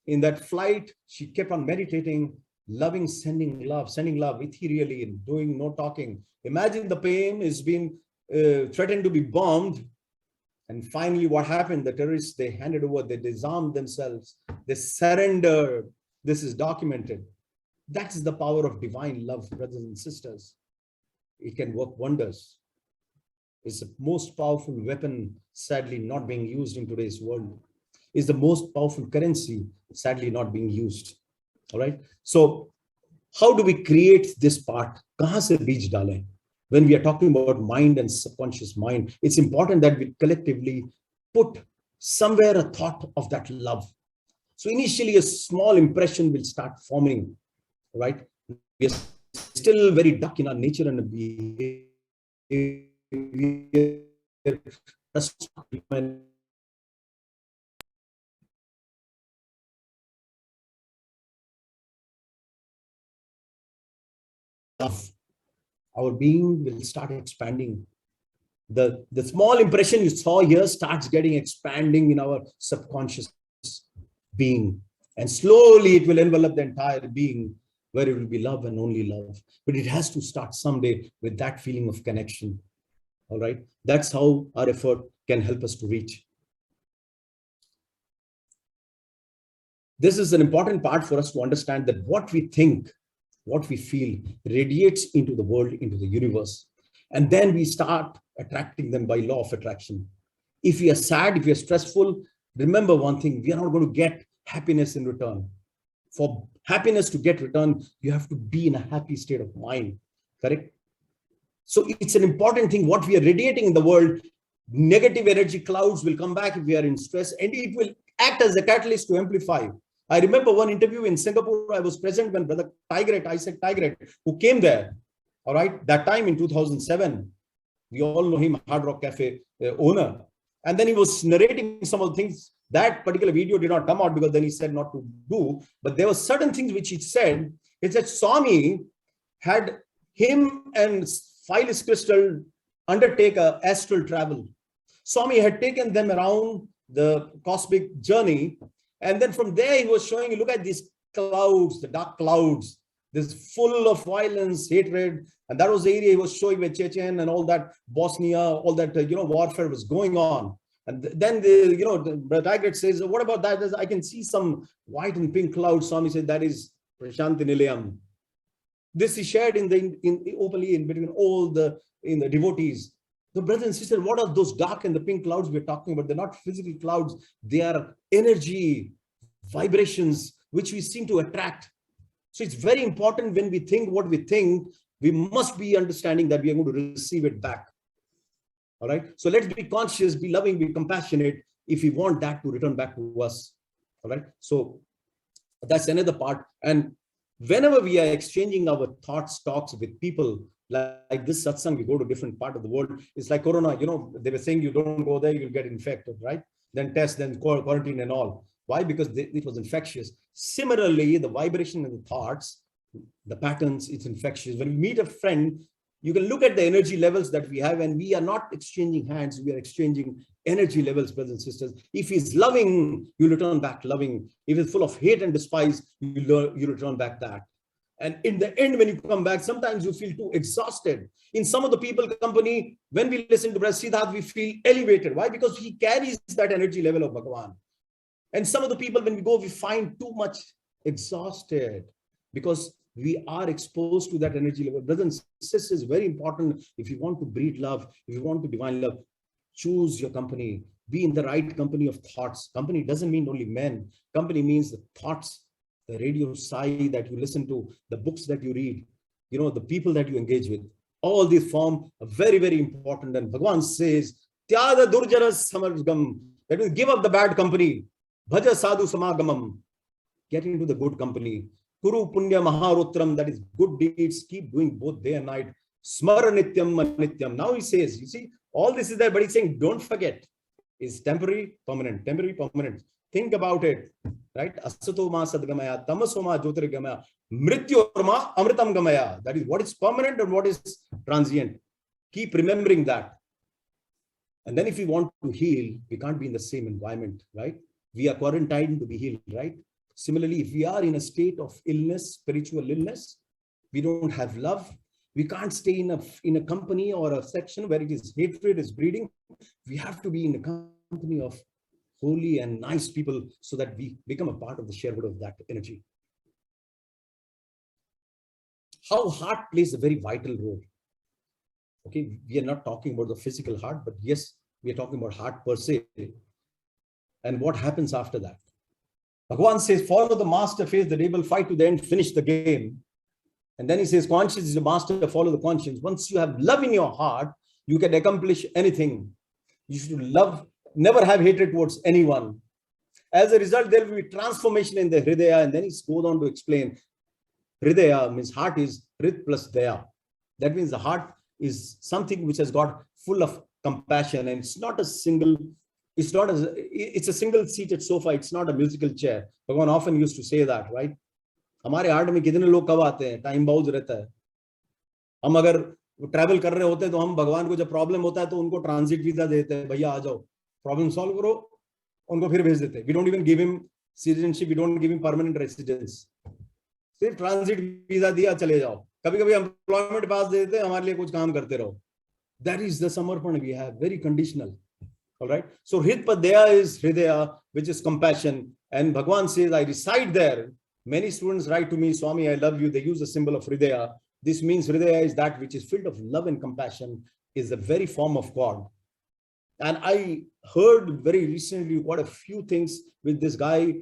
In that flight, she kept on meditating, loving, sending love, ethereally, and doing no talking. Imagine the pain is being threatened to be bombed. And finally, what happened? The terrorists, they handed over, they disarmed themselves, they surrendered. This is documented. That's the power of divine love, brothers and sisters. It can work wonders. It's the most powerful weapon, sadly not being used in today's world. It's the most powerful currency, sadly not being used. All right. So how do we create this part? Kahan se beej dale? When we are talking about mind and subconscious mind, it's important that we collectively put somewhere a thought of that love. So initially a small impression will start forming, right? We are still very dark in our nature and behavior. Our being will start expanding. The small impression you saw here starts getting expanding in our subconscious being, and slowly it will envelop the entire being, where it will be love and only love. But it has to start someday with that feeling of connection. All right, that's how our effort can help us to reach. This is an important part for us to understand, that what we think, what we feel radiates into the world, into the universe. And then we start attracting them by law of attraction. If we are sad, if we are stressful, remember one thing, we are not going to get happiness in return. For happiness to get return, you have to be in a happy state of mind, correct? So it's an important thing, what we are radiating in the world. Negative energy clouds will come back if we are in stress, and it will act as a catalyst to amplify. I remember one interview in Singapore. I was present when Brother Isaac Tigret, who came there, all right, that time in 2007. We all know him, Hard Rock Cafe owner. And then he was narrating some of the things. That particular video did not come out because then he said not to do. But there were certain things which he said. He said Swami had him and Phyllis Crystal undertake a astral travel. Swami had taken them around the cosmic journey. And then from there, he was showing, look at these clouds, the dark clouds, this full of violence, hatred. And that was the area he was showing where Chechen and all that Bosnia, all that, warfare was going on. And then, the Tigret says, what about that? I can see some white and pink clouds. Swami said, that is Prashanti Nilayam. This is shared openly in between all the devotees. The brothers and sisters, what are those dark and the pink clouds we're talking about? They're not physical clouds. They are energy, vibrations, which we seem to attract. So it's very important when we think what we think, we must be understanding that we are going to receive it back. All right. So let's be conscious, be loving, be compassionate if we want that to return back to us. All right. So that's another part. And whenever we are exchanging our thoughts, talks with people like this satsang, we go to different part of the world. It's like Corona, they were saying you don't go there, you'll get infected, right? Then test, then quarantine and all. Why? Because it was infectious. Similarly, the vibration and the thoughts, the patterns, it's infectious. When we meet a friend, you can look at the energy levels that we have, and we are not exchanging hands, we are exchanging energy levels, brothers and sisters. If he's loving, you return back loving. If he's full of hate and despise, you return back that. And in the end, when you come back, sometimes you feel too exhausted. In some of the people company, when we listen to Brother Siddharth, we feel elevated. Why? Because he carries that energy level of Bhagavan. And some of the people, when we go, we find too much exhausted because we are exposed to that energy level. Brothers and sisters, is very important. If you want to breed love, if you want to divine love, choose your company. Be in the right company of thoughts. Company doesn't mean only men. Company means the thoughts, the radio sai that you listen to, the books that you read, the people that you engage with. All these form a very, very important. And Bhagavan says, Tyaga durjaras samargam. That means give up the bad company. Bhaja sadhu samagamam. Get into the good company. Kuru punya maharutram, that is good deeds, keep doing both day and night. Smara nityam manityam. Now he says, you see, all this is there, but he's saying, don't forget. It's temporary, permanent, temporary, permanent. Think about it, right? Asato ma sadgamaya, tamaso ma jyotirgamaya, mrityorma amritam gamaya. That is what is permanent and what is transient. Keep remembering that. And then if we want to heal, we can't be in the same environment, right? We are quarantined to be healed, right? Similarly, if we are in a state of illness, spiritual illness, we don't have love, we can't stay in a company or a section where it is hatred is breeding. We have to be in a company of holy and nice people so that we become a part of the shareholder of that energy. How heart plays a very vital role. Okay, we are not talking about the physical heart, but yes, we are talking about heart per se. And what happens after that? Bhagavan says, follow the master, face the devil, fight to the end, finish the game. And then he says, conscience is the master, follow the conscience. Once you have love in your heart, you can accomplish anything. You should love, never have hatred towards anyone. As a result, there will be transformation in the Hridaya. And then he goes on to explain, Hridaya means heart is Hrid plus Daya. That means the heart is something which has got full of compassion, and it's not a single, it's a single seated sofa. It's not a musical chair. Bhagavan often used to say that, right? हमारे heart में कितने लोग कब आते हैं, time बहुत रहता है. हम अगर ट्रैवल कर रहे होते हैं तो हम भगवान को जब प्रॉब्लम होता है तो उनको ट्रांजिट वीजा देते हैं, भैया आ जाओ, प्रॉब्लम सॉल्व करो, उनको फिर भेज देते हैं. We don't even give him citizenship, we don't give him permanent residence, सिर्फ ट्रांजिट वीजा दिया, चले जाओ. कभी कभी एम्प्लॉयमेंट पास दे देते हैं, हमारे लिए कुछ काम करते रहो. दैट इज द समर्पण we have, very conditional. All right. So Hridpadaya is Hridaya, which is compassion. And Bhagavan says, I reside there. Many students write to me, Swami, I love you. They use the symbol of Hridaya. This means Hridaya is that which is filled of love and compassion, is the very form of God. And I heard very recently quite a few things with this guy,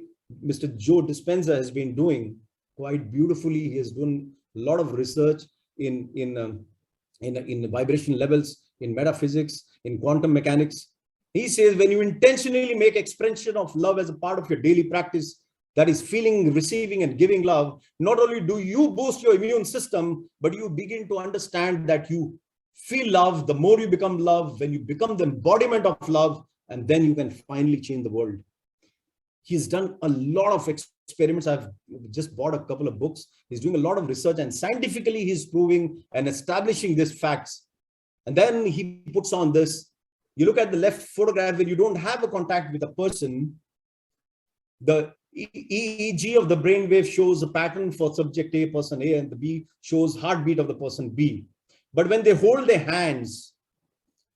Mr. Joe Dispenza has been doing quite beautifully. He has done a lot of research in vibration levels, in metaphysics, in quantum mechanics. He says, when you intentionally make expression of love as a part of your daily practice, that is feeling, receiving, and giving love, not only do you boost your immune system, but you begin to understand that you feel love. The more you become love, when you become the embodiment of love, and then you can finally change the world. He's done a lot of experiments. I've just bought a couple of books. He's doing a lot of research, and scientifically he's proving and establishing these facts. And then he puts on this. You look at the left photograph where you don't have a contact with a person. The EEG of the brainwave shows a pattern for subject A, person A, and the B shows heartbeat of the person B. But when they hold their hands,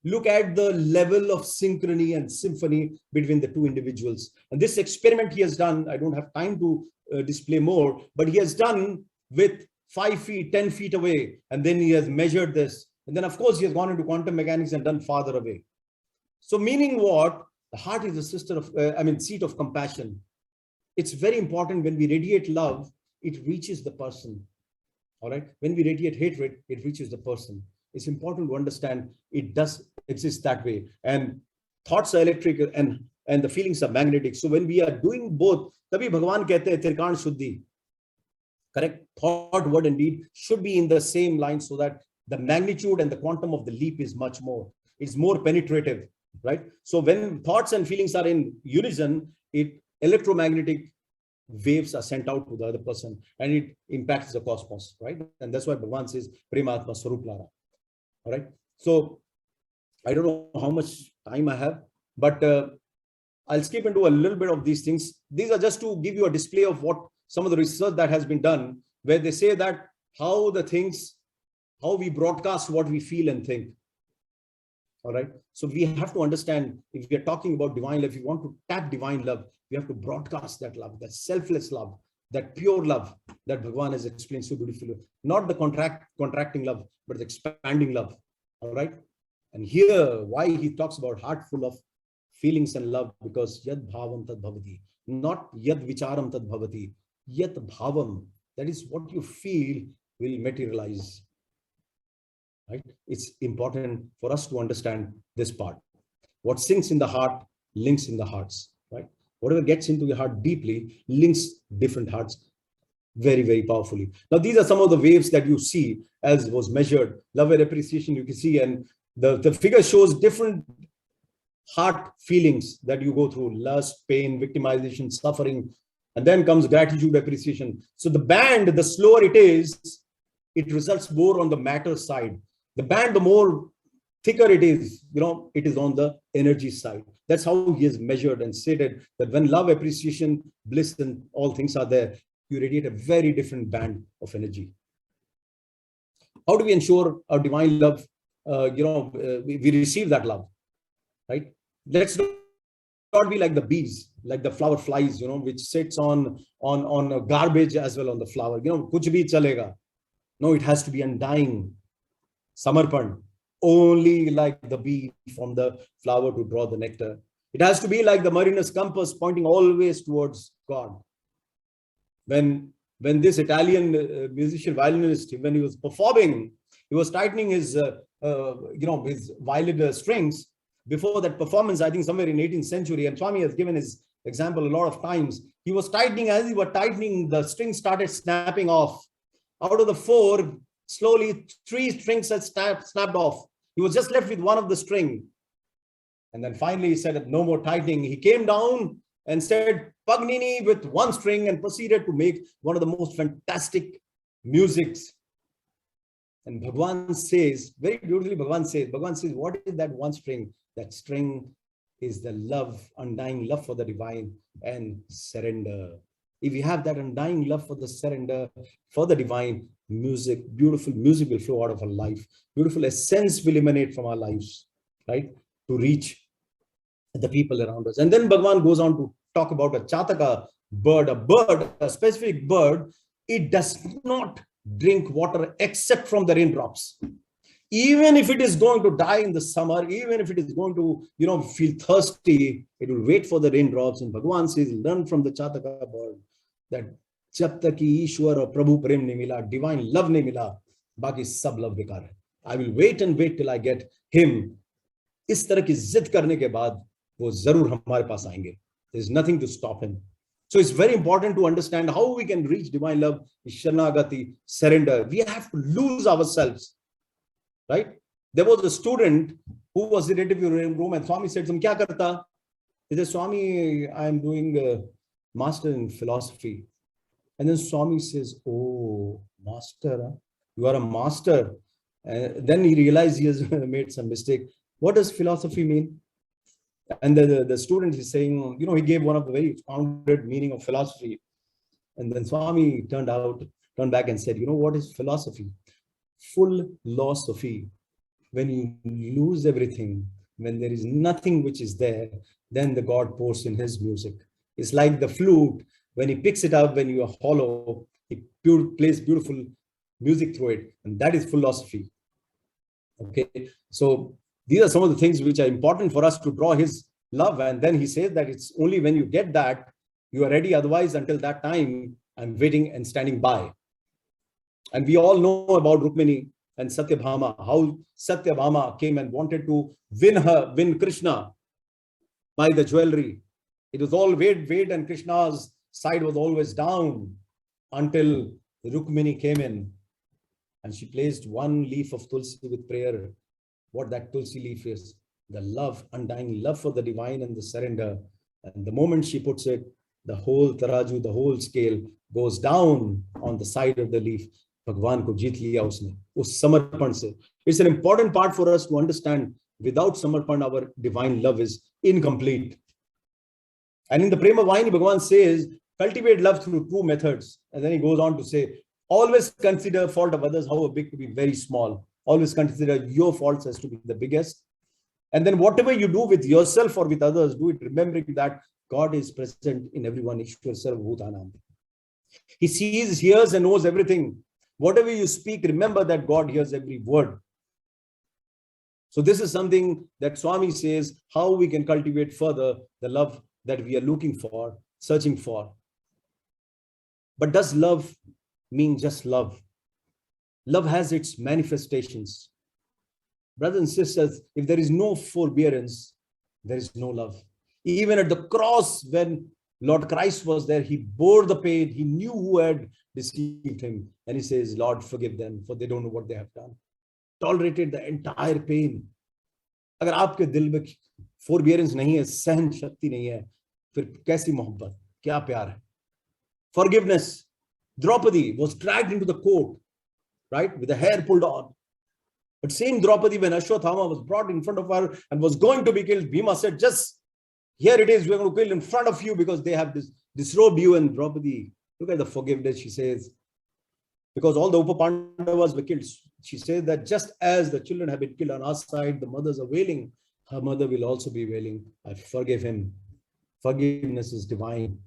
look at the level of synchrony and symphony between the two individuals. And this experiment he has done, I don't have time to display more, but he has done with 5 feet, 10 feet away. And then he has measured this. And then, of course, he has gone into quantum mechanics and done farther away. So meaning what? The heart is a seat of compassion. It's very important when we radiate love, it reaches the person. All right. When we radiate hatred, it reaches the person. It's important to understand it does exist that way. And thoughts are electric and the feelings are magnetic. So when we are doing both, Tabhi Bhagavan kehte hai, Tirkan Shuddhi. Correct? Thought, word, and deed should be in the same line so that the magnitude and the quantum of the leap is much more. It's more penetrative, right? So when thoughts and feelings are in unison, electromagnetic waves are sent out to the other person and it impacts the cosmos, right? And that's why Bhagavan says, Prematma Swarup Lara. All right. So I don't know how much time I have, but I'll skip into a little bit of these things. These are just to give you a display of what some of the research that has been done, where they say that how we broadcast what we feel and think. All right. So we have to understand, if we are talking about divine love, if you want to tap divine love, we have to broadcast that love, that selfless love, that pure love that Bhagavan has explained so beautifully. Not the contracting love, but the expanding love. All right. And here, why he talks about heart full of feelings and love, because yad bhavam tad bhavati, not yad vicharam tad bhavati, yat bhavam, that is what you feel will materialize. Right? It's important for us to understand this part. What sinks in the heart links in the hearts, right? Whatever gets into your heart deeply links different hearts very, very powerfully. Now, these are some of the waves that you see as was measured. Love and appreciation, you can see, and the figure shows different heart feelings that you go through: lust, pain, victimization, suffering, and then comes gratitude, appreciation. So the band, the slower it is, it results more on the matter side. The band, the more thicker it is, it is on the energy side. That's how he has measured and stated that when love, appreciation, bliss, and all things are there, you radiate a very different band of energy. How do we ensure our divine love? We receive that love, right? Let's not be like the bees, like the flower flies, which sits on garbage as well on the flower. Kuch bhi chalega. No, it has to be undying. Samarpan, only like the bee from the flower to draw the nectar. It has to be like the mariner's compass pointing always towards God. When this Italian musician, violinist, when he was performing, he was tightening his violin strings. Before that performance, I think somewhere in 18th century, and Swami has given his example a lot of times, he was tightening. As he was tightening, the strings started snapping off. Out of the 4, slowly 3 strings had snapped off. He was just left with one of the string. And then finally he said, no more tightening. He came down and said, Pagnini with 1 string, and proceeded to make one of the most fantastic musics. And Bhagavan says, very beautifully, Bhagavan says, what is that 1 string? That string is the love, undying love for the divine and surrender. If we have that undying love for the surrender, for the divine, beautiful music will flow out of our life. Beautiful essence will emanate from our lives, right? To reach the people around us. And then Bhagavan goes on to talk about a chataka bird, a specific bird. It does not drink water except from the raindrops. Even if it is going to die in the summer, even if it is going to, feel thirsty, it will wait for the raindrops. And Bhagavan says, learn from the chataka bird that jab tak ki Ishwar aur Prabhu prem nahi mila, divine love nahi mila, baki sab love bekar hai. I will wait and wait till I get him. Is tarah ki zidd karne ke baad, wo zarur hamare paas aayenge. There is nothing to stop him. So it's very important to understand how we can reach divine love, Sharnagati, surrender. We have to lose ourselves, right? There was a student who was relative in the room, and Swami said, "Tum kya karta?" He said, "Swami, I am doing a master in philosophy." And then Swami says, "Oh, master, huh? You are a master." Then he realized he has made some mistake. What does philosophy mean? And the student is saying, he gave one of the very founded meaning of philosophy. And then Swami turned back and said, what is philosophy? Full philosophy. When you lose everything, when there is nothing which is there, then the God pours in his music. It's like the flute. When he picks it up, when you are hollow, he plays beautiful music through it. And that is philosophy. Okay. So these are some of the things which are important for us to draw his love. And then he says that it's only when you get that, you are ready. Otherwise, until that time, I'm waiting and standing by. And we all know about Rukmini and Satyabhama, how Satyabhama came and wanted to win Krishna by the jewelry. It was all wait, and Krishna's side was always down until Rukmini came in and she placed one leaf of tulsi with prayer. What that tulsi leaf is, the love, undying love for the divine and the surrender. And the moment she puts it, the whole taraju, the whole scale goes down on the side of the leaf. Bhagwan ko jeet liya usne, us samarpan se. It's an important part for us to understand. Without samarpan, our divine love is incomplete. And in the Prema Vahini, Bhagwan says, cultivate love through two methods. And then he goes on to say, always consider fault of others, however big, to be very small. Always consider your faults as to be the biggest. And then whatever you do with yourself or with others, do it remembering that God is present in everyone. Ishwar Sarva Bhutanam. He sees, hears, and knows everything. Whatever you speak, remember that God hears every word. So this is something that Swami says, how we can cultivate further the love that we are looking for, searching for. But does love mean just love? Love has its manifestations. Brothers and sisters, if there is no forbearance, there is no love. Even at the cross, when Lord Christ was there, he bore the pain. He knew who had deceived him. And he says, Lord, forgive them, for they don't know what they have done. Tolerated the entire pain. अगर आपके दिल में forbearance नहीं है, सहन शक्ति नहीं है, फिर कैसी मोहब्बत, क्या प्यार है? Forgiveness. Draupadi was dragged into the court, right, with the hair pulled on. But same Draupadi, when Ashwathama was brought in front of her and was going to be killed, Bhima said, just here it is, we're going to kill in front of you because they have disrobed you. And Draupadi, look at the forgiveness, she says, because all the Upapandavas were killed. She says that just as the children have been killed on our side, the mothers are wailing, her mother will also be wailing. I forgive him. Forgiveness is divine.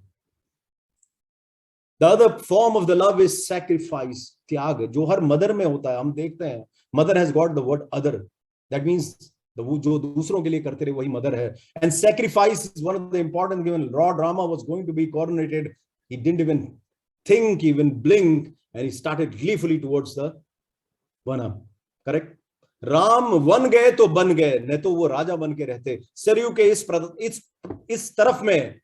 The other form of the love is sacrifice, त्याग, जो हर mother में होता है. हम देखते हैं, mother has got the word other. That means वो जो दूसरों के लिए करते रहे वही mother है. And sacrifice is one of the important. Given Lord Rama was going to be coronated, he didn't even think, even blink, and he started gleefully towards the vana. Correct? Ram one गए तो बन गए, नहीं तो वो राजा बन के रहते. सरयू के इस तरफ में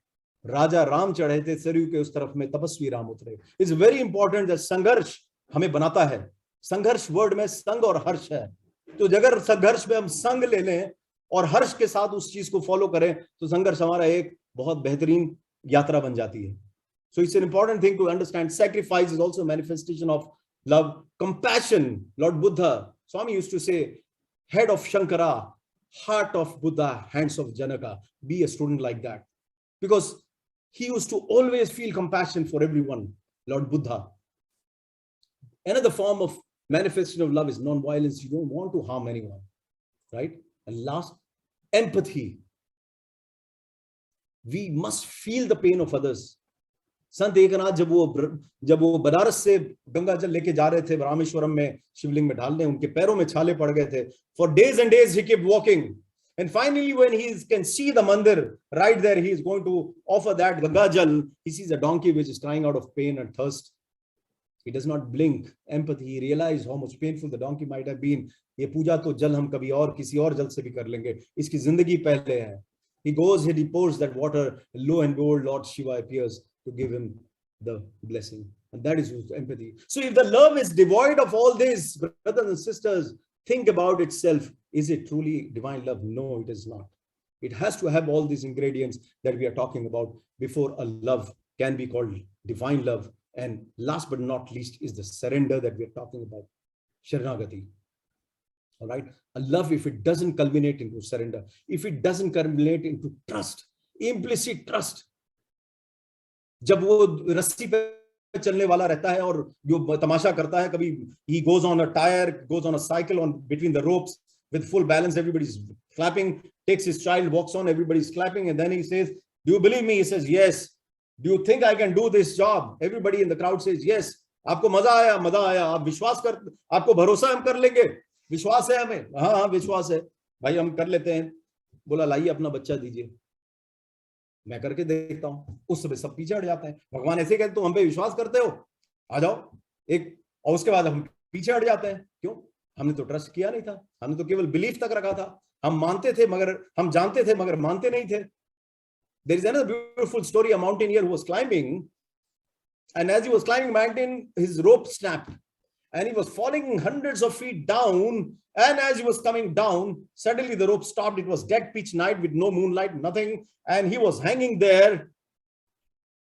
राजा राम चढ़े थे, सरयू के उस तरफ में तपस्वी राम उतरे. इट्स वेरी इंपॉर्टेंट दैट संघर्ष हमें बनाता है. संघर्ष वर्ड में संग और हर्ष है. तो अगर संघर्ष में हम संग ले लें और हर्ष के साथ उस चीज को फॉलो करें, तो संघर्ष हमारा एक बहुत बेहतरीन यात्रा बन जाती है. So it's an important thing to understand. Sacrifice is also a manifestation of love. Compassion. Lord Buddha, Swami used to say, head of Shankara, heart of Buddha, hands of Janaka. Be a student like that. Because he used to always feel compassion for everyone. Lord Buddha. Another form of manifestation of love is non-violence. You don't want to harm anyone. Right? And last, empathy. We must feel the pain of others. संत एकनाथ जब वो बनारस से गंगा जल लेके जा रहे थे रामेश्वरम में शिवलिंग में डालने, उनके पैरों में छाले पड़ गए थे. For days and days he kept walking, and finally when he can see the mandir right there, he is going to offer that Ganga Jal. He sees a donkey which is crying out of pain and thirst. He does not blink. Empathy. He realized how much painful the donkey might have been. ये पूजा तो जल हम कभी और किसी और जल से भी कर लेंगे, इसकी जिंदगी पहले है. He goes, he pours that water. Lo and behold, Lord Shiva appears to give him the blessing. And that is empathy. So if the love is devoid of all this, brothers and sisters, think about itself, is it truly divine love? No, it is not. It has to have all these ingredients that we are talking about before a love can be called divine love. And last but not least is the surrender that we are talking about, Sharanagati. All right. A love, if it doesn't culminate into surrender, if it doesn't culminate into trust, implicit trust, जब वो रस्सी पे चलने वाला रहता है और जो तमाशा करता है, कभी he goes on a tire, goes on a cycle on between the ropes with full balance, everybody's clapping, takes his child, walks on, everybody's clapping, and then he says, do you believe me? He says, yes. Do you think I can do this job? Everybody in the crowd says, yes. आपको मजा आया, आप विश्वास कर, आपको भरोसा हम कर लेंगे, विश्वास है हमें, हाँ विश्वास है भाई, हम कर लेते हैं। बोला लाइए अपना बच्चा दीजिए, मैं करके देखता हूं। उस समय सब पीछे हट जाते हैं। भगवान ऐसे कहते, तुम हम पे विश्वास करते हो, आ जाओ एक, और उसके बाद हम पीछे हट जाते हैं। क्यों? हमने तो ट्रस्ट किया नहीं था, हमने तो केवल बिलीफ तक रखा था, हम मानते थे मगर हम जानते थे मगर मानते नहीं थे। There is another beautiful story, a mountaineer who was climbing, and as he was climbing mountain, his rope snapped and he was falling hundreds of feet down, and as he was coming down, suddenly the rope stopped. It was dead pitch night with no moonlight, nothing, and he was hanging there.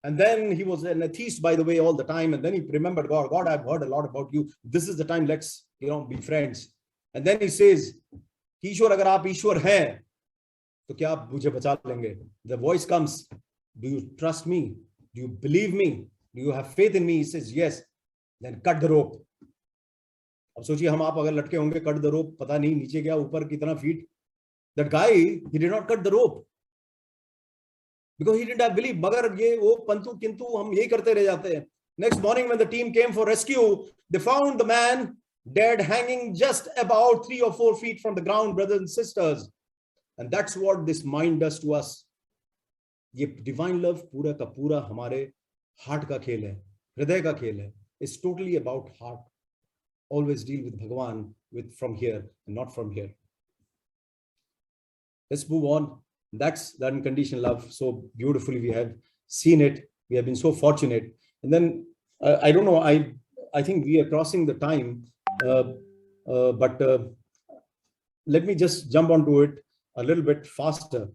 And then he was an atheist, by the way, all the time, and then he remembered God. God, I've heard a lot about you, this is the time, let's be friends. And then he says, ईश्वर अगर आप ईश्वर हैं तो क्या आप मुझे बचा लेंगे? The voice comes, do you trust me? Do you believe me? Do you have faith in me? He says yes. Then cut the rope. अब सोचिए हम आप अगर लटके होंगे, cut the rope, पता नहीं नीचे गया ऊपर कितना feet. That guy, he did not cut the rope because he didn't have belief. मगर ये वो पंतु किंतु हम यही करते रह जाते हैं. Next morning when the team came for rescue, they found the man dead, hanging just about 3 or 4 feet from the ground, brothers and sisters. And that's what this mind does to us. ये divine love पूरा का पूरा हमारे heart का खेल है, हृदय का खेल है. It's totally about heart. Always deal with Bhagavan from here and not from here. Let's move on. That's the unconditional love. So beautifully we have seen it. We have been so fortunate. And then I don't know, I think we are crossing the time, but let me just jump onto it a little bit faster.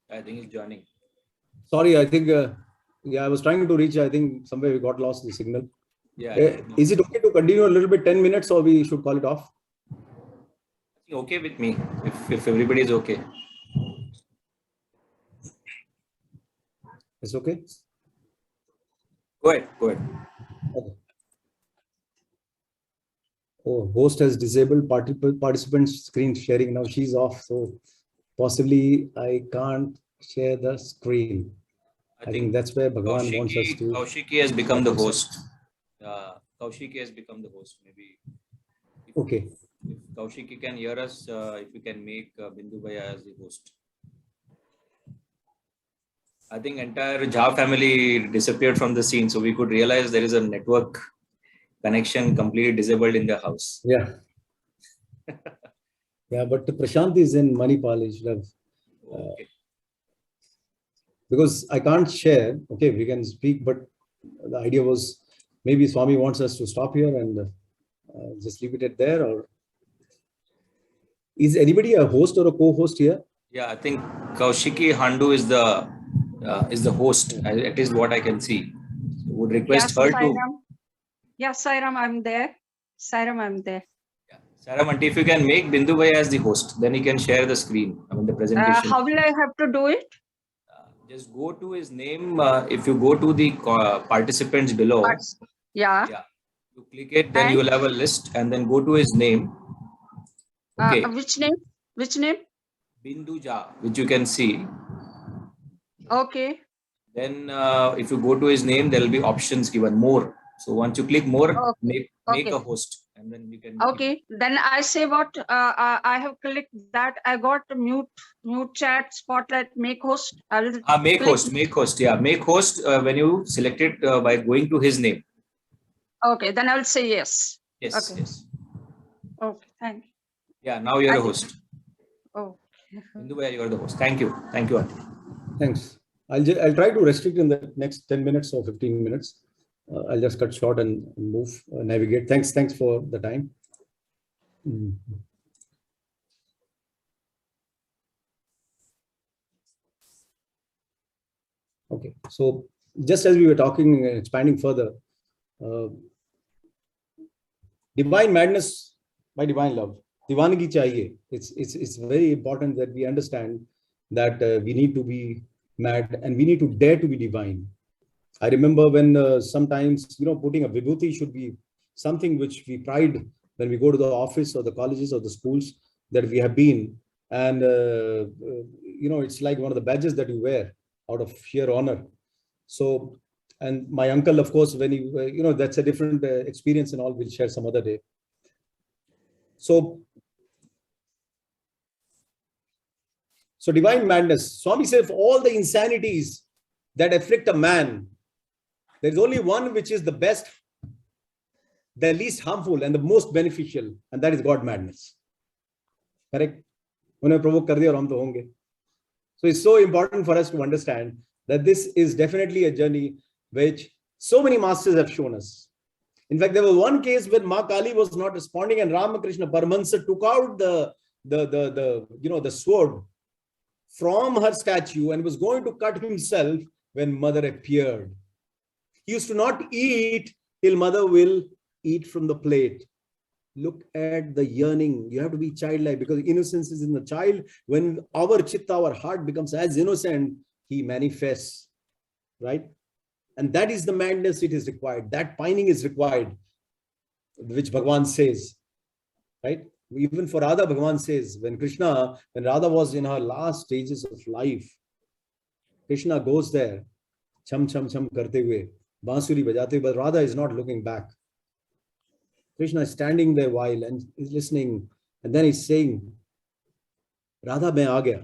I think he's joining. Sorry, I think, yeah, I was trying to reach, I think somewhere we got lost the signal. Yeah. Is it okay to continue a little bit, 10 minutes, or we should call it off? Okay with me, if everybody is okay. It's okay? Go ahead. Okay. Oh, host has disabled participant screen sharing. Now she's off, so possibly I can't share the screen. I think that's where Bhagavan wants us to. Kaushiki has become the host. Kaushiki has become the host. Maybe. Okay. If Kaushiki can hear us, if we can make Bindu Bhaiya as the host. I think entire Jha family disappeared from the scene, so we could realize there is a network connection completely disabled in their house. Yeah. Yeah, but Prashant is in Manipal. Okay. because I can't share. Okay, we can speak, but the idea was maybe Swami wants us to stop here and just leave it at there. Or is anybody a host or a co-host here? Yeah, I think Kaushiki Handu is the host. At least what I can see. So would request her to. Sairam. Yeah, Sairam, I'm there. Sairam, I'm there. Yeah. Sarah Aunty, if you can make Bindu Bhai as the host, then he can share the screen. I mean the presentation. How will I have to do it? Just go to his name. If you go to the participants below, Yeah. you click it, then And? you will have a list, and then go to his name. Okay, Which name? Which name? Bindu Ja, which you can see. Okay. Then if you go to his name, there will be options given more. So once you click more, Okay. make Okay. a host, and then you can. Okay. Then I say what I have clicked that. I got mute chat, spotlight, make host. I will Make click. host, make host. Yeah, make host when you select it by going to his name. Okay. Then I will say yes. Yes, Okay. yes. Okay. Thank you. Yeah, now you're I a think- host. Oh. Bindu Bhai, you're the host. Thank you, Aunty. Thanks. I'll try to restrict in the next 10 minutes or 15 minutes. I'll just cut short and move, navigate. Thanks for the time. Okay, so just as we were talking, expanding further, divine madness by divine love. Divanagi chahiye. It's very important that we understand that we need to be mad and we need to dare to be divine. I remember when sometimes, putting a vibhuti should be something which we pride when we go to the office or the colleges or the schools that we have been. And, it's like one of the badges that you wear out of sheer honor. So, and my uncle, of course, when he, that's a different experience and all, we'll share some other day. So divine madness. Swami said, for all the insanities that afflict a man, there's only one which is the best, the least harmful, and the most beneficial, and that is God madness. Correct? So it's so important for us to understand that this is definitely a journey which so many masters have shown us. In fact, there was one case when Ma Kali was not responding, and Ramakrishna Paramahansa took out the sword from her statue and was going to cut himself when Mother appeared. He used to not eat till Mother will eat from the plate. Look at the yearning. You have to be childlike, because innocence is in the child. When our chitta, our heart becomes as innocent, he manifests, right? And that is the madness it is required. That pining is required, which Bhagavan says, right? Even for Radha, Bhagavan says, when Radha was in her last stages of life, Krishna goes there, cham cham cham karte hue, bansuri bajate hue, but Radha is not looking back. Krishna is standing there while and is listening, and then he's saying, Radha, main aa gaya.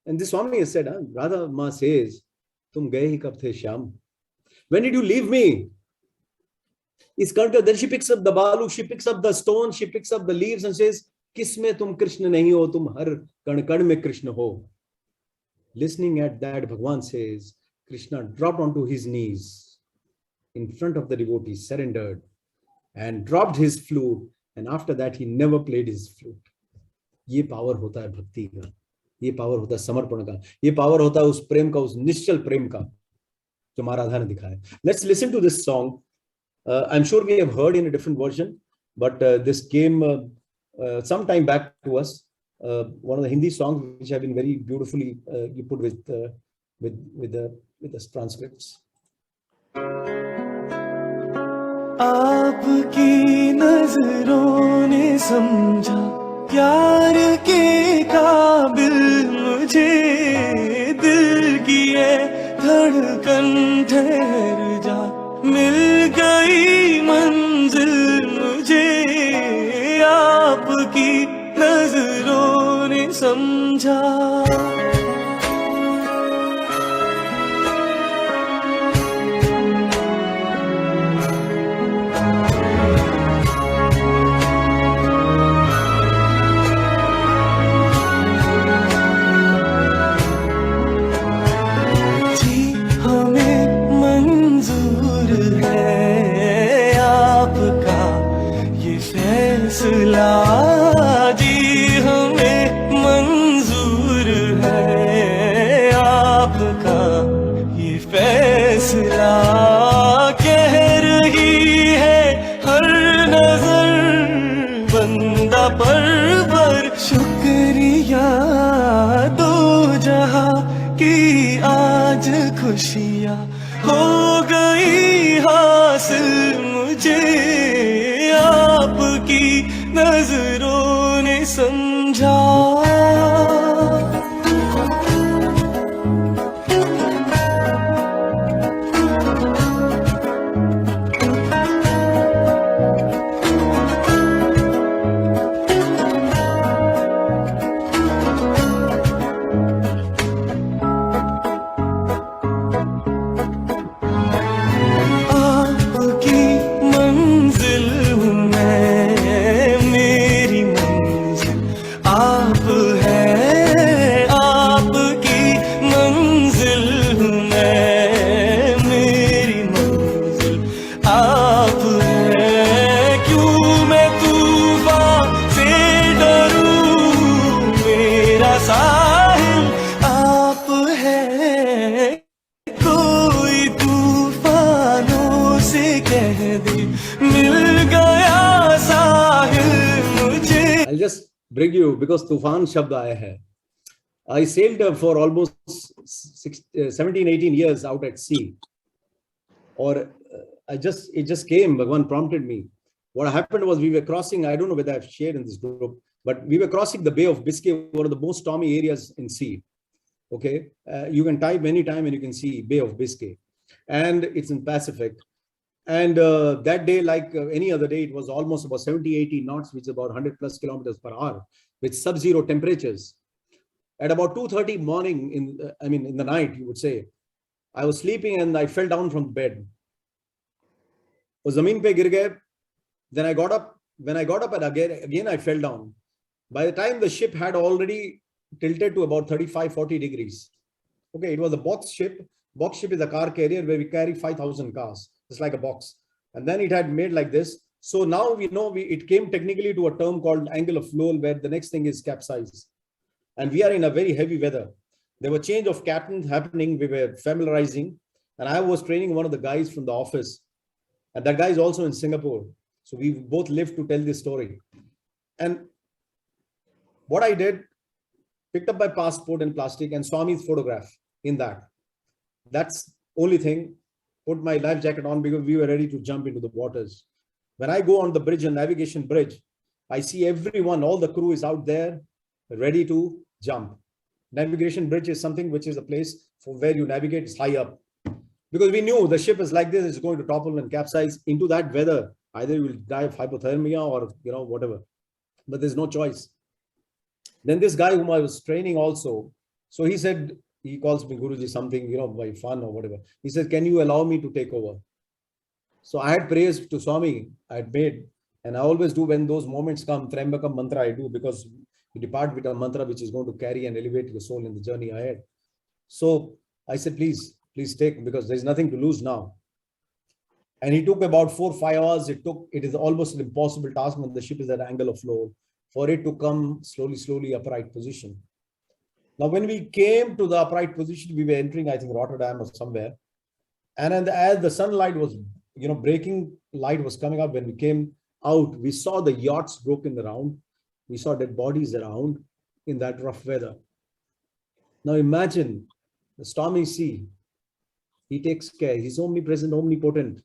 And this Swami has said, Radha Ma says, Tum gaye hi kab the Shyam? When did you leave me? Then she picks up the balu, she picks up the stone, she picks up the leaves and says, Kisme tum Krishna nahi ho, tum har kan kan mein Krishna ho. Listening at that, Bhagavan says, Krishna dropped onto his knees in front of the devotees, surrendered, and dropped his flute. And after that, he never played his flute. ये power होता है भक्ति का, ये power होता है समर्पण का, ये पावर होता है उस प्रेम का, उस निश्चल प्रेम का जो महाराधा ने दिखाया. Let's listen to this song. I'm sure we have heard in a different version, but this came some time back to us. One of the Hindi songs which have been very beautifully you put with the transcripts. आपकी नजरों ने समझा प्यार के काबिल मुझे, दिल की ये धड़कन ठहर जा, मिल गई मंजिल मुझे, आपकी नजरों ने समझा. जहां की आज खुशियां हो गई हासिल मुझे, आपकी नजरों ने समझा। I'll just bring you because Tufan Shabd aaya hai. I sailed for almost 17, 18 years out at sea. Or it just came, Bhagwan prompted me. What happened was we were crossing, I don't know whether I've shared in this group, but we were crossing the Bay of Biscay, one of the most stormy areas in sea. Okay, you can type anytime and you can see Bay of Biscay. And it's in Pacific. And that day, like any other day, it was almost about 70, 80 knots, which is about 100 plus kilometers per hour, with sub-zero temperatures. At about 2:30 morning, in the night, you would say, I was sleeping and I fell down from bed. Zameen pe gir gaye. Then I got up. When I got up and again I fell down. By the time the ship had already tilted to about 35, 40 degrees. Okay, it was a box ship. Box ship is a car carrier where we carry 5,000 cars. It's like a box. And then it had made like this. So now we know it came technically to a term called angle of flow, where the next thing is capsize. And we are in a very heavy weather. There were change of captains happening. We were familiarizing. And I was training one of the guys from the office. And that guy is also in Singapore. So we both lived to tell this story. And what I did, picked up my passport in plastic and Swami's photograph in that. That's only thing. Put my life jacket on because we were ready to jump into the waters. When I go on the bridge, a navigation bridge, I see everyone, all the crew is out there ready to jump. Navigation bridge is something which is a place for where you navigate, is high up. Because we knew the ship is like this, it's going to topple and capsize into that weather. Either you will die of hypothermia or, whatever. But there's no choice. Then this guy whom I was training also, so he said, he calls me Guruji something, by fun or whatever. He said, can you allow me to take over? So I had prayers to Swami, I had made, and I always do when those moments come, Trambakam mantra I do, because you depart with a mantra which is going to carry and elevate your soul in the journey ahead. So I said, please take, because there's nothing to lose now. And he took about 4 or 5 hours. It is almost an impossible task when the ship is at angle of flow for it to come slowly upright position. Now, when we came to the upright position, we were entering, I think, Rotterdam or somewhere. And as the sunlight was, breaking light was coming up, when we came out, we saw the yachts broken around. We saw dead bodies around in that rough weather. Now, imagine the stormy sea. He takes care. He's omnipresent, omnipotent.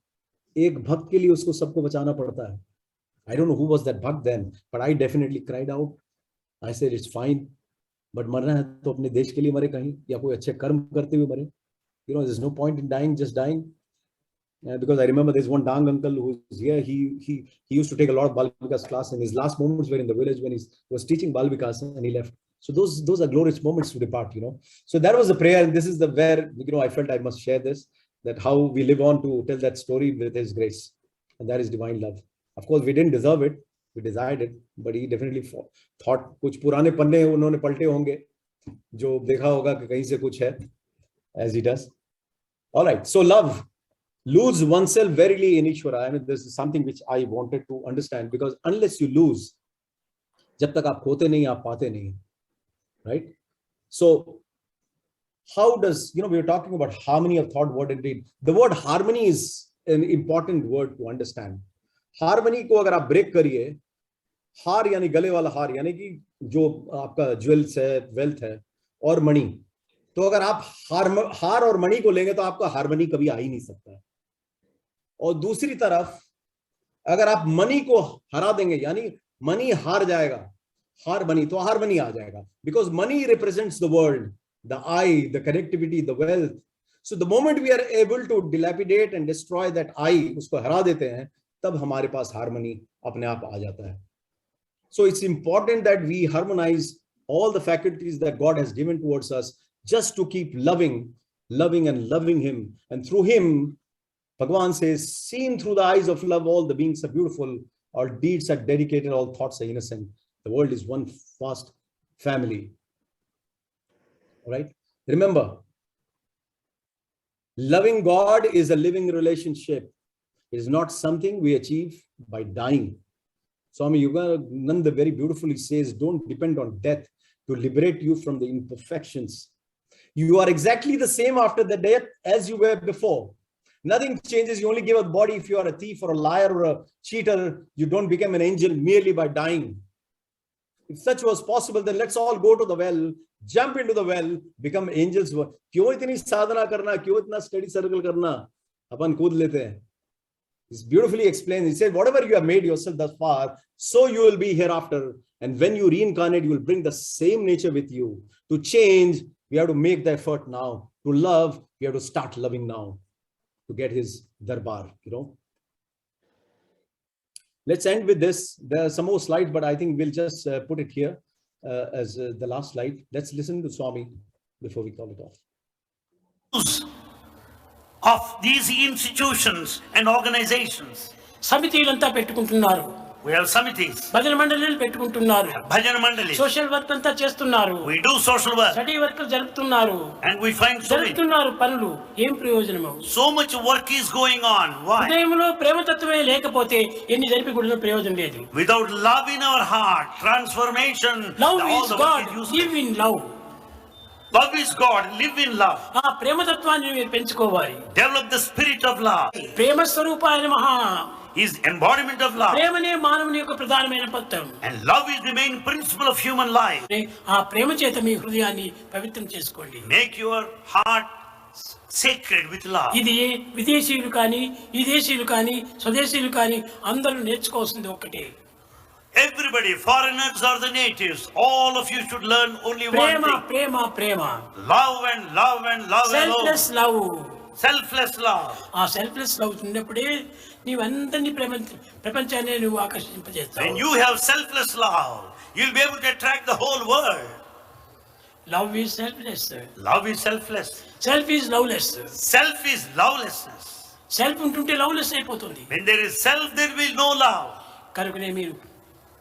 एक भक्त के लिए उसको सबको बचाना पड़ता है. I don't know who was that bhakt then, but I definitely cried out. I said, it's fine, but मरना है तो अपने देश के लिए मरे कहीं, या कोई अच्छे कर्म करते हुए मरे. There's no point in dying, just dying. Because I remember there's one Dang uncle who's here. He used to take a lot of Bal Vikas class, and his last moments were in the village when he was teaching Bal Vikas, and he left. So those are glorious moments to depart, So that was the prayer, and this is where I felt I must share this, that how we live on to tell that story with His grace, and that is divine love. Of course, we didn't deserve it, we desired it, but He definitely thought कुछ पुराने पन्ने उन्होंने पलटे होंगे, जो देखा होगा कि कहीं से कुछ है, as He does. All right, so love. Lose oneself verily in Ishvara. I mean, this is something which I wanted to understand, because unless you lose, जब तक आप खोते नहीं, आप पाते नहीं, right? So, how does, we were talking about harmony of thought, word and deed. The word harmony is an important word to understand. Harmony को अगर आप break करिए, हार यानी गले वाला हार, यानी कि जो आपका ज्वेल्स है, वेल्थ है, और मणि, तो अगर आप हार और मणि को लेंगे तो आपका हारमनी कभी आ ही नहीं सकता है। और दूसरी तरफ अगर आप मनी को हरा देंगे, यानी मनी हार जाएगा, हार मनी, तो हारमनी आ जाएगा, because money represents the world, the eye, the connectivity, the wealth. So the moment we are able to dilapidate and destroy that eye, उसको हरा देते हैं, तब हमारे पास हारमनी अपने आप आ जाता है. So it's important that we harmonize all the faculties that God has given towards us, just to keep loving and loving him. And through him, Bhagavan says, seen through the eyes of love, all the beings are beautiful, all deeds are dedicated, all thoughts are innocent. The world is one vast family. All right? Remember, loving God is a living relationship. It is not something we achieve by dying. Swami Yogananda very beautifully says, don't depend on death to liberate you from the imperfections. You are exactly the same after the death as you were before. Nothing changes. You only give a body. If you are a thief or a liar or a cheater, you don't become an angel merely by dying. If such was possible, then let's all go to the well, jump into the well, become angels. क्यों इतनी साधना करना, क्यों इतना study circle करना, अपन कूद लेते हैं. It's beautifully explained. He said, whatever you have made yourself thus far, so you will be hereafter. And when you reincarnate, you will bring the same nature with you. To change, we have to make the effort now. To love, we have to start loving now. To get his darbar, you know. Let's end with this. There are some more slides, but I think we'll just put it here as the last slide. Let's listen to Swami before we call it off. Of these institutions and organizations. సమితిలంతా పెట్టుకుంటున్నారు. We have samitis. భజన మండలిలు పెట్టుకుంటున్నారు. Bhajana Mandali. Social work అంతా చేస్తున్నారు. We do social work. Study work జరుపుతున్నారు. And we find జరుపుతున్నారు పనులు. ఏం ప్రయోజనము? so much work is going on. Why? హృదయంలో ప్రేమతత్వమే లేకపోతే ఎన్ని జరిపి కూడా ప్రయోజనం లేదు. Without love in our heart, transformation. Love is God. Live in love. Love is God. Live in love. ఆ ప్రేమతత్వాన్ని మీరు పెంచుకోవాలి. Develop the spirit of love. ప్రేమ స్వరూపాయ నమః. Is embodiment of love. ప్రేమనే మానవుని యొక్క ప్రధానమైన తత్వం. And love is the main principle of human life. ఆ ప్రేమ చేత మీ హృదయాన్ని పవిత్రం చేసుకోండి. Make your heart sacred with love. ఇది విదేశీయులు కానీ ఈ దేశీయులు కానీ స్వదేశీయులు కానీ అందరూ నేర్చుకోవాల్సింది ఒక్కటే. Everybody, foreigners or the natives, all of you should learn only one Prema thing. Prema Prema. Love and love and love selfless alone. Love. Selfless love. ఆ సెల్ఫ్లెస్ లవ్ ఉన్నప్పుడే నీవందరినీ ప్రపంచాన్ని నువ్వు ఆకర్షింపజేస్తావు. When you have selfless love, you'll be able to attract the whole world. Love is selfless. Love is selfless. Self is loveless. Self is lovelessness. Self ఉంటుంటే loveless అయిపోతుంది. When there is self, there will be no love. కనుకనే మీరు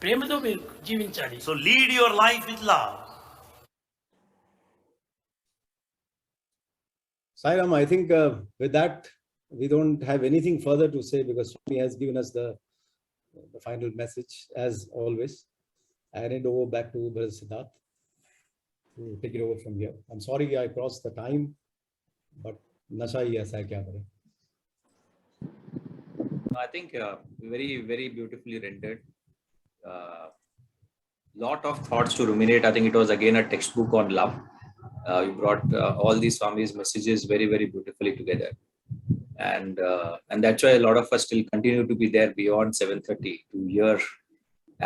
ప్రేమతో మీరు జీవించాలి. So lead your life with love. Sairam, I think with that, we don't have anything further to say because Swami has given us the final message as always. I hand over back to Brother Siddharth to take it over from here. I'm sorry I crossed the time, but nasha hi aisa hai, kya kare. I think very, very beautifully rendered. Lot of thoughts to ruminate. I think it was again a textbook on love. You brought all these Swami's messages very, very beautifully together. And that's why a lot of us still continue to be there beyond 7:30 to hear.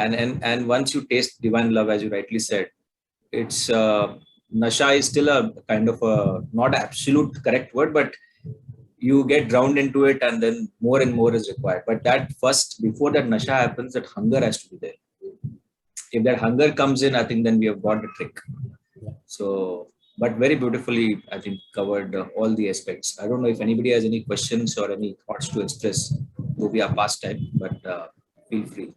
And once you taste divine love, as you rightly said, it's nasha is still a kind of a not absolute correct word, but you get drowned into it and then more and more is required. But that first, before that nasha happens, that hunger has to be there. If that hunger comes in, I think then we have got the trick. So, but very beautifully, I think, covered all the aspects. I don't know if anybody has any questions or any thoughts to express. It will be our pastime, but feel free.